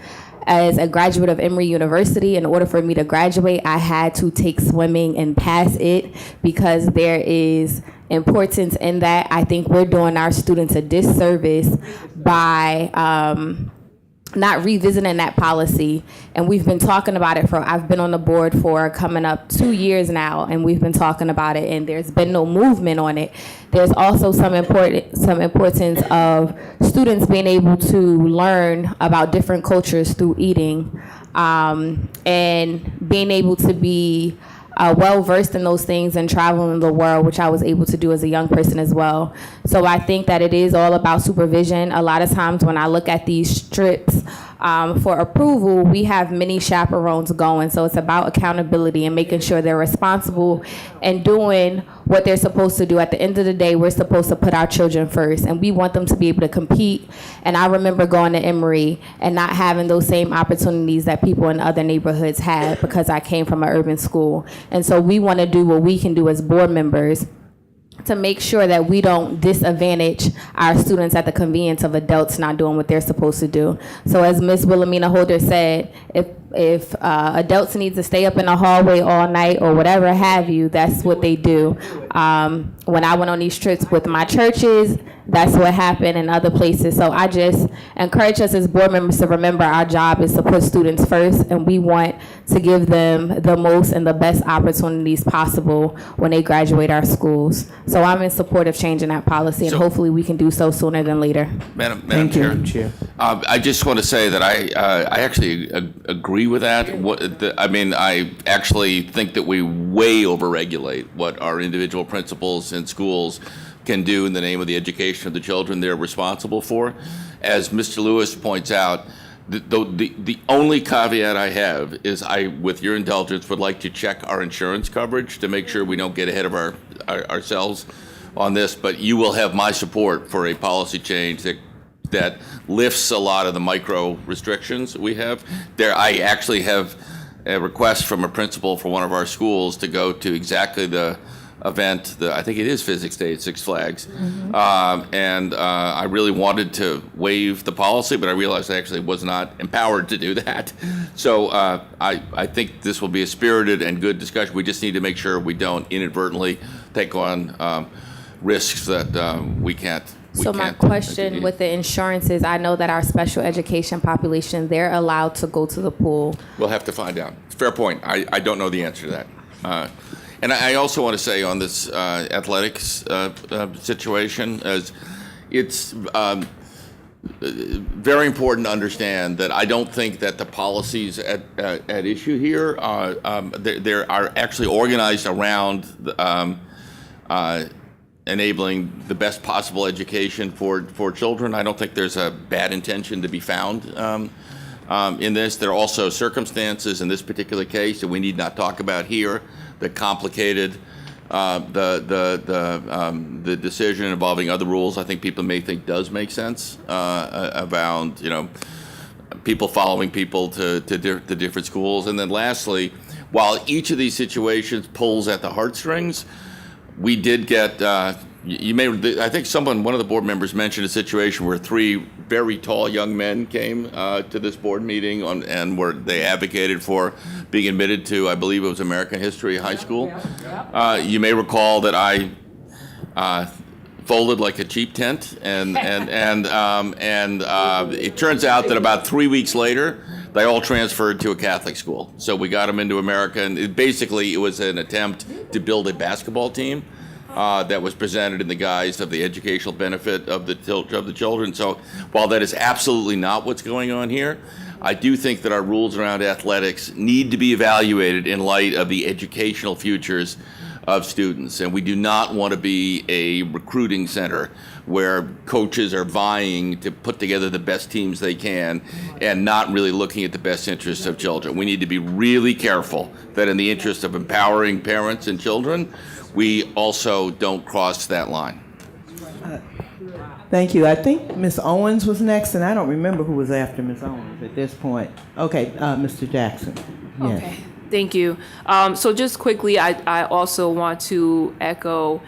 As a graduate of Emory University, in order for me to graduate, I had to take swimming and pass it because there is importance in that. I think we're doing our students a disservice by not revisiting that policy. And we've been talking about it I've been on the board for coming up 2 years now, and we've been talking about it, and there's been no movement on it. There's also some importance of students being able to learn about different cultures through eating, and being able to be well-versed in those things and traveling the world, which I was able to do as a young person as well. So I think that it is all about supervision. A lot of times when I look at these trips for approval, we have many chaperones going. So it's about accountability and making sure they're responsible and doing what they're supposed to do. At the end of the day, we're supposed to put our children first, and we want them to be able to compete. And I remember going to Emory and not having those same opportunities that people in other neighborhoods had because I came from an urban school. And so we want to do what we can do as board members to make sure that we don't disadvantage our students at the convenience of adults not doing what they're supposed to do. So as Ms. Wilhelmina Holder said, if adults need to stay up in the hallway all night or whatever have you, that's what they do. When I went on these trips with my churches, that's what happened in other places. So I just encourage us as board members to remember our job is to put students first, and we want to give them the most and the best opportunities possible when they graduate our schools. So I'm in support of changing that policy, and hopefully we can do so sooner than later. Madam Chair. I just want to say that I actually agree with that. I actually think that we way overregulate what our individual principals and schools can do in the name of the education of the children they're responsible for. As Mr. Lewis points out, the only caveat I have is I, with your indulgence, would like to check our insurance coverage to make sure we don't get ahead of ourselves on this. But you will have my support for a policy change that lifts a lot of the micro restrictions we have. I actually have a request from a principal for one of our schools to go to exactly the event, I think it is Physics Day at Six Flags. I really wanted to waive the policy, but I realized I actually was not empowered to do that. So I think this will be a spirited and good discussion. We just need to make sure we don't inadvertently take on risks that we can't. So my question with the insurance is, I know that our special education population, they're allowed to go to the pool. We'll have to find out. Fair point. I don't know the answer to that. And I also want to say on this athletics situation, as it's very important to understand that I don't think that the policies at issue here they are actually organized around enabling the best possible education for children. I don't think there's a bad intention to be found in this. There are also circumstances in this particular case that we need not talk about here that complicated the decision involving other rules. I think people may think does make sense about people following people to different schools. And then lastly, while each of these situations pulls at the heartstrings, we did get, I think one of the board members mentioned a situation where three very tall young men came to this board meeting and they advocated for being admitted to, I believe it was American History High School. You may recall that I folded like a cheap tent, and it turns out that about 3 weeks later, they all transferred to a Catholic school. So we got them into America, and it was an attempt to build a basketball team that was presented in the guise of the educational benefit of the children. So while that is absolutely not what's going on here, I do think that our rules around athletics need to be evaluated in light of the educational futures of students. And we do not want to be a recruiting center where coaches are vying to put together the best teams they can and not really looking at the best interests of children. We need to be really careful that in the interest of empowering parents and children, we also don't cross that line. Thank you. I think Ms. Owens was next, and I don't remember who was after Ms. Owens at this point. Okay, Mr. Jackson. Yes. Okay, thank you. So just quickly, I also want to echo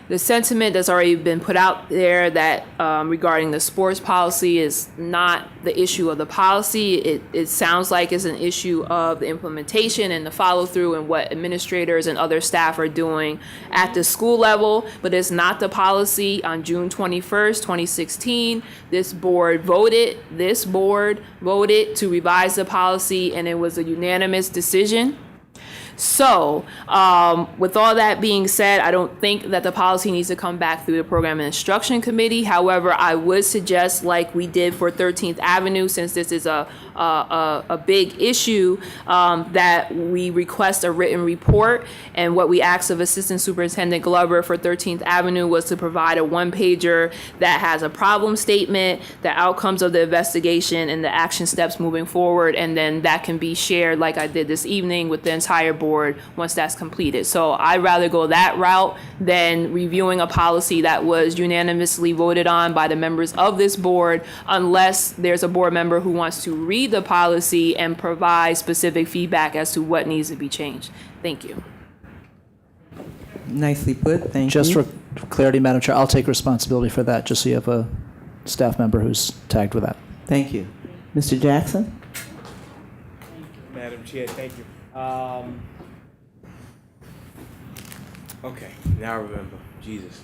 the sentiment that's already been put out there that regarding the sports policy is not the issue of the policy. It sounds like it's an issue of the implementation and the follow through and what administrators and other staff are doing at the school level, but it's not the policy. On June 21st, 2016, this board voted to revise the policy, and it was a unanimous decision. So, with all that being said, I don't think that the policy needs to come back through the Program and Instruction Committee. However, I would suggest, like we did for 13th Avenue, since this is a big issue, that we request a written report. And what we asked of Assistant Superintendent Glover for 13th Avenue was to provide a one-pager that has a problem statement, the outcomes of the investigation, and the action steps moving forward. And then that can be shared, like I did this evening, with the entire board once that's completed. So I'd rather go that route than reviewing a policy that was unanimously voted on by the members of this board, unless there's a board member who wants to read the policy and provide specific feedback as to what needs to be changed. Thank you. Nicely put. Thank you. Just for clarity, Madam Chair, I'll take responsibility for that, just so you have a staff member who's tagged with that. Thank you. Mr. Jackson? Madam Chair, thank you. Okay, now I remember. Jesus.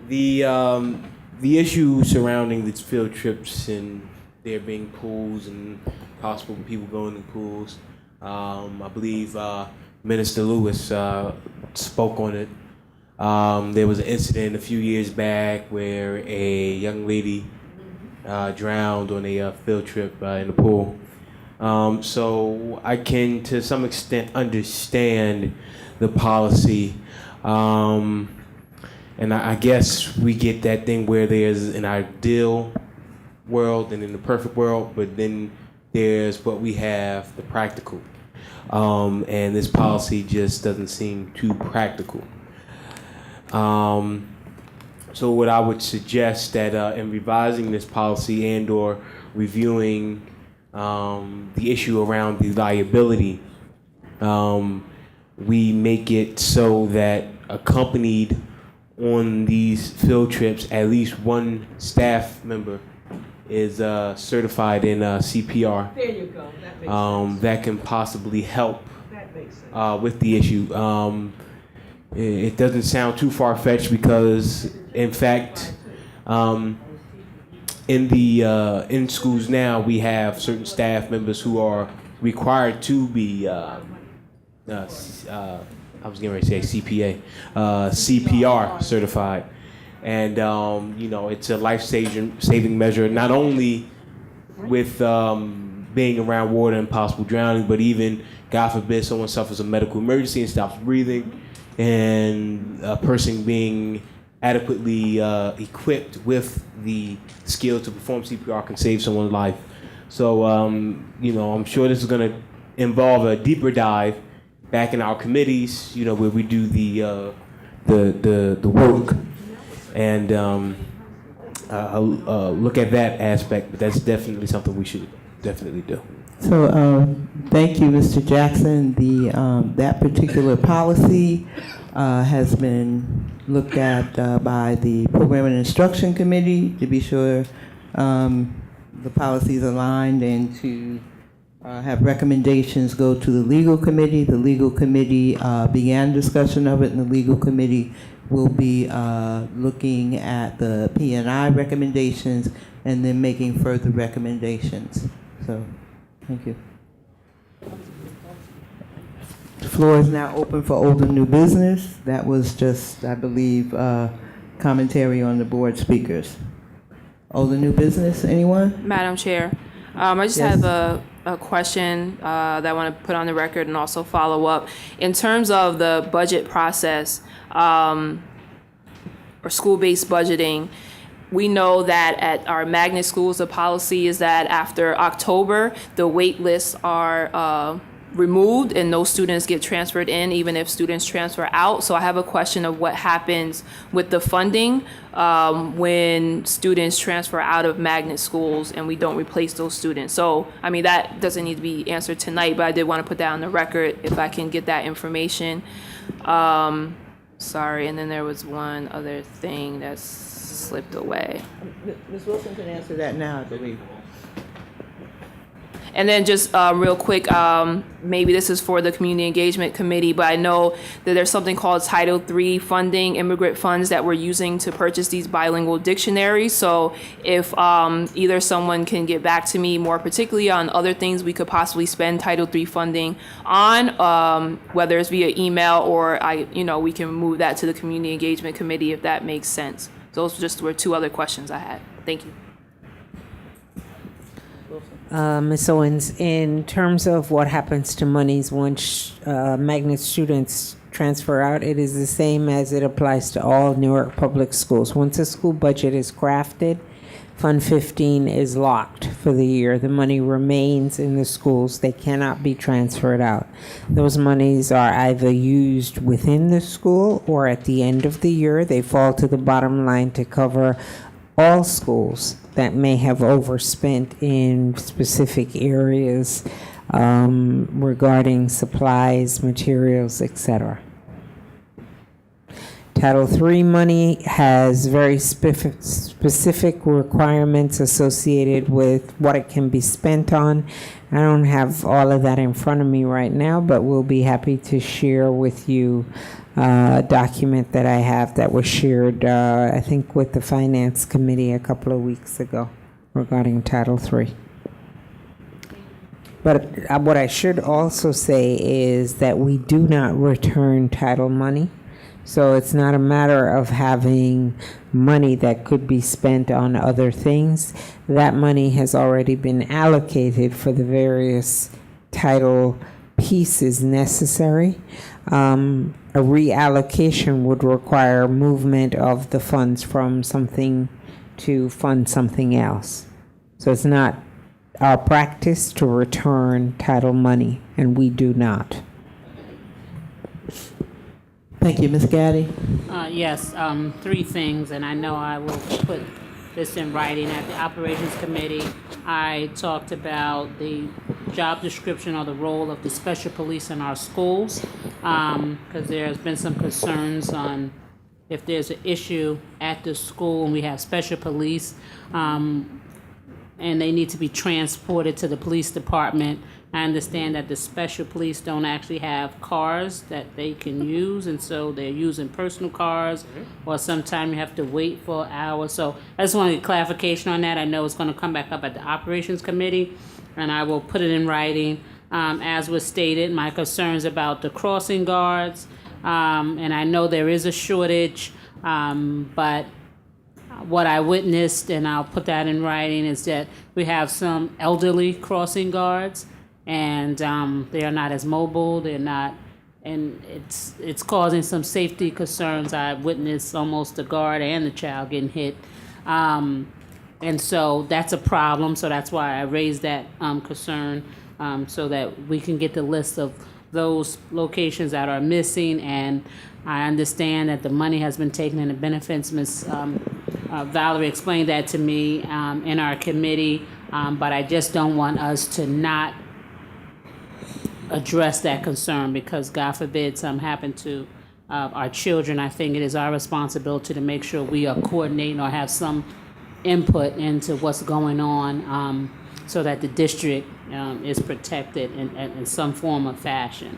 The issue surrounding these field trips and there being pools and possible people going to pools, I believe Minister Lewis spoke on it. There was an incident a few years back where a young lady drowned on a field trip in the pool. So I can, to some extent, understand the policy. And I guess we get that thing where there's an ideal world and in the perfect world, but then there's what we have, the practical. And this policy just doesn't seem too practical. So what I would suggest that in revising this policy and or reviewing the issue around the liability, we make it so that accompanied on these field trips, at least one staff member is certified in CPR. There you go. That makes sense. That can possibly help That makes sense. with the issue. It doesn't sound too far-fetched because, in fact, in schools now, we have certain staff members who are required to be I was getting ready to say CPA, CPR certified. And, it's a life-saving measure, not only with being around water and possible drowning, but even, God forbid, someone suffers a medical emergency and stops breathing, and a person being adequately equipped with the skill to perform CPR can save someone's life. So, I'm sure this is going to involve a deeper dive back in our committees, where we do the work and look at that aspect. But that's definitely something we should definitely do. So thank you, Mr. Jackson. That particular policy has been looked at by the Program and Instruction Committee to be sure the policy is aligned and to have recommendations go to the legal committee. The legal committee began discussion of it, and the legal committee will be looking at the P&I recommendations and then making further recommendations. So, thank you. The floor is now open for old and new business. That was just, I believe, commentary on the board speakers. Old and new business, anyone? Madam Chair, I just Yes. have a question that I want to put on the record and also follow up. In terms of the budget process or school-based budgeting, we know that at our magnet schools, the policy is that after October, the wait lists are removed and no students get transferred in, even if students transfer out. So I have a question of what happens with the funding when students transfer out of magnet schools and we don't replace those students. So, that doesn't need to be answered tonight, but I did want to put that on the record if I can get that information. Sorry, and then there was one other thing that slipped away. Ms. Wilson can answer that now, I believe. And then just real quick, maybe this is for the Community Engagement Committee, but I know that there's something called Title III funding, immigrant funds that we're using to purchase these bilingual dictionaries. So if either someone can get back to me more particularly on other things we could possibly spend Title III funding on, whether it's via email or we can move that to the Community Engagement Committee if that makes sense. Those just were two other questions I had. Thank you. Ms. Owens, in terms of what happens to monies once magnet students transfer out, it is the same as it applies to all Newark public schools. Once a school budget is crafted, Fund 15 is locked for the year. The money remains in the schools. They cannot be transferred out. Those monies are either used within the school or at the end of the year. They fall to the bottom line to cover all schools that may have overspent in specific areas regarding supplies, materials, etc. Title III money has very specific requirements associated with what it can be spent on. I don't have all of that in front of me right now, but we'll be happy to share with you document that I have that was shared, I think, with the Finance Committee a couple of weeks ago regarding Title III. But what I should also say is that we do not return title money. So it's not a matter of having money that could be spent on other things. That money has already been allocated for the various title pieces necessary. A reallocation would require movement of the funds from something to fund something else. So it's not our practice to return title money, and we do not. Thank you, Ms. Gaddy. Yes, three things, and I know I will put this in writing. At the Operations Committee, I talked about the job description or the role of the special police in our schools, because there's been some concerns on if there's an issue at the school and we have special police, and they need to be transported to the police department. I understand that the special police don't actually have cars that they can use, and so they're using personal cars, or sometimes you have to wait for an hour. So I just wanted clarification on that. I know it's going to come back up at the Operations Committee, and I will put it in writing. As was stated, my concerns about the crossing guards, and I know there is a shortage, but what I witnessed, and I'll put that in writing, is that we have some elderly crossing guards, and they are not as mobile. They're not, and it's causing some safety concerns. I witnessed almost the guard and the child getting hit, and so that's a problem. So that's why I raised that concern, so that we can get the list of those locations that are missing. And I understand that the money has been taken in the benefits. Ms. Valerie explained that to me in our committee, but I just don't want us to not address that concern, because God forbid something happen to our children. I think it is our responsibility to make sure we are coordinating or have some input into what's going on, so that the district is protected in some form or fashion.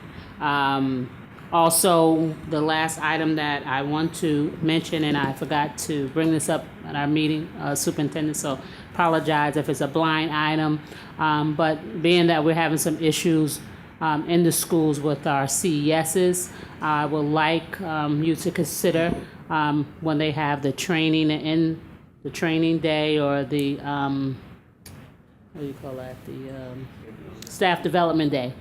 Also, the last item that I want to mention, and I forgot to bring this up at our meeting, Superintendent, so apologize if it's a blind item, but being that we're having some issues in the schools with our CESs, I would like you to consider when they have the training in the training day, or the, what do you call that, the staff development day,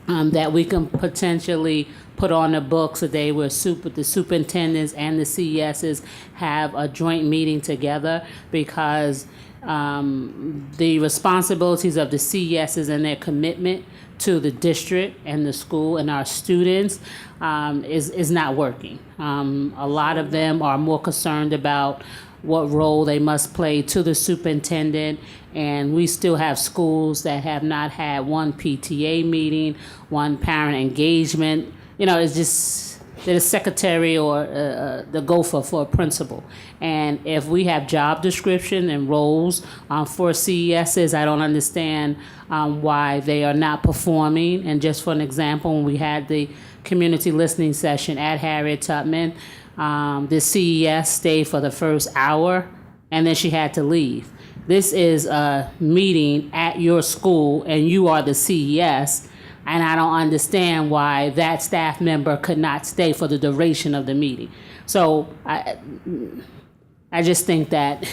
that we can potentially put on the books a day where the superintendents and the CESs have a joint meeting together, because the responsibilities of the CESs and their commitment to the district and the school and our students is not working. A lot of them are more concerned about what role they must play to the superintendent, and we still have schools that have not had one PTA meeting, one parent engagement. You know, it's just they're the secretary or the gopher for a principal. And if we have job description and roles for CESs, I don't understand why they are not performing. And just for an example, when we had the community listening session at Harriet Tubman, the CES stayed for the first hour, and then she had to leave. This is a meeting at your school, and you are the CES, and I don't understand why that staff member could not stay for the duration of the meeting. So I just think that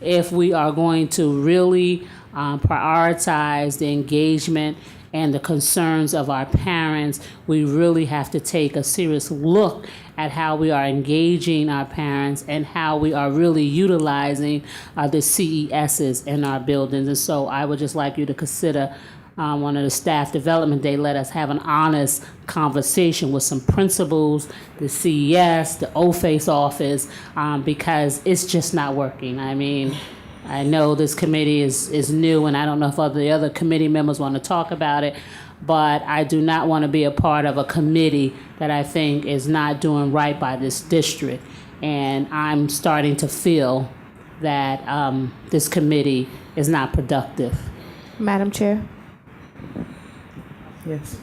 if we are going to really prioritize the engagement and the concerns of our parents, we really have to take a serious look at how we are engaging our parents and how we are really utilizing the CESs in our buildings. And so I would just like you to consider one of the staff development day, let us have an honest conversation with some principals, the CES, the OFACE office, because it's just not working. I mean, I know this committee is new, and I don't know if the other committee members want to talk about it, but I do not want to be a part of a committee that I think is not doing right by this district. And I'm starting to feel that this committee is not productive. Madam Chair. Yes.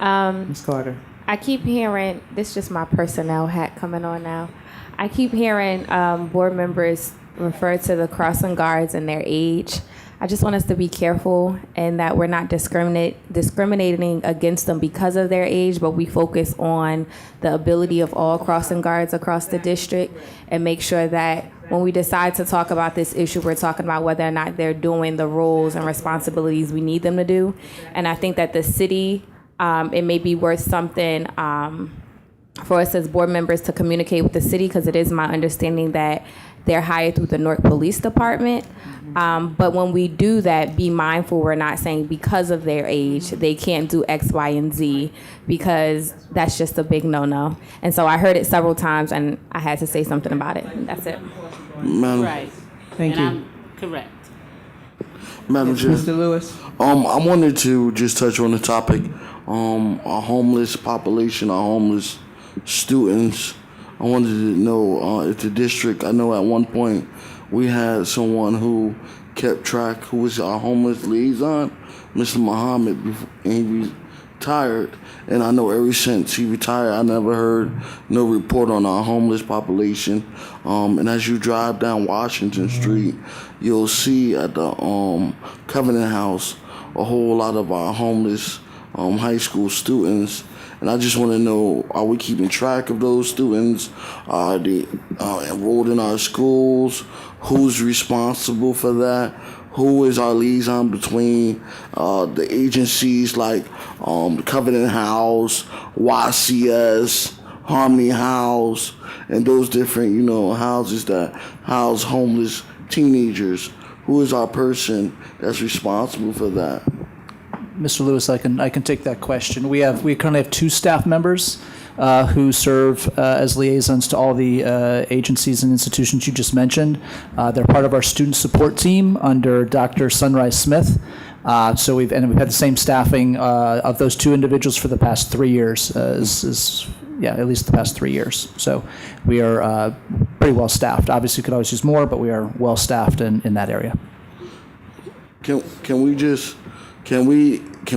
Ms. Ms. Carter. I keep hearing, this is just my personnel hat coming on now. I keep hearing board members refer to the crossing guards and their age. I just want us to be careful and that we're not discriminating against them because of their age, but we focus on the ability of all crossing guards across the district and make sure that when we decide to talk about this issue, we're talking about whether or not they're doing the roles and responsibilities we need them to do. And I think that the city, it may be worth something for us as board members to communicate with the city, because it is my understanding that they're hired through the Newark Police Department. But when we do that, be mindful we're not saying because of their age, they can't do X, Y, and Z, because that's just a big no-no. And so I heard it several times, and I had to say something about it. That's it. Madam, Right. Thank And you. I'm correct. Madam Chair. Mr. Lewis? I wanted to just touch on the topic, our homeless population, our homeless students. I wanted to know if the district, I know at one point we had someone who kept track, who was our homeless liaison, Mr. Muhammad, and he retired. And I know ever since he retired, I never heard no report on our homeless population. And as you drive down Washington Street, you'll see at the Covenant House a whole lot of our homeless high school students. And I just want to know, are we keeping track of those students? Are they enrolled in our schools? Who's responsible for that? Who is our liaison between the agencies like the Covenant House, YCS, Harmony House, and those different, houses that house homeless teenagers? Who is our person that's responsible for that? Mr. Lewis, I can take that question. We currently have 2 staff members who serve as liaisons to all the agencies and institutions you just mentioned. They're part of our student support team under Dr. Sunrise Smith. So we've had the same staffing of those 2 individuals for the past 3 years, at least the past 3 years. So we are pretty well staffed. Obviously, could always use more, but we are well staffed in that area. Can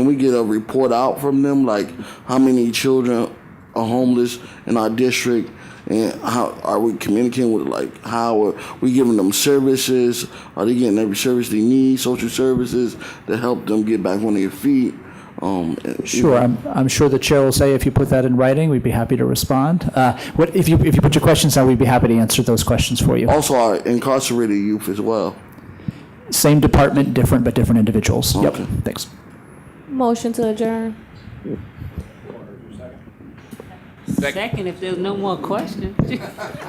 we get a report out from them, like how many children are homeless in our district, and how are we communicating with, like, how are we giving them services? Are they getting every service they need, social services to help them get back on their feet? Sure, I'm sure the chair will say if you put that in writing, we'd be happy to respond. If you put your questions down, we'd be happy to answer those questions for you. Also, our incarcerated youth as well. Same department, different individuals. Okay. Yep, thanks. Motion to adjourn. Second, if there's no more questions.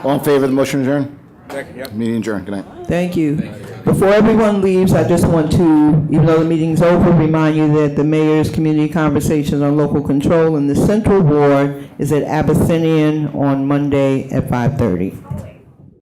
All in favor of the motion to adjourn? Second, yep. Meeting adjourned. Good night. Thank you. Before everyone leaves, I just want to, even though the meeting's over, remind you that the mayor's community conversations on local control in the Central Ward is at Abyssinian on Monday at 5:30.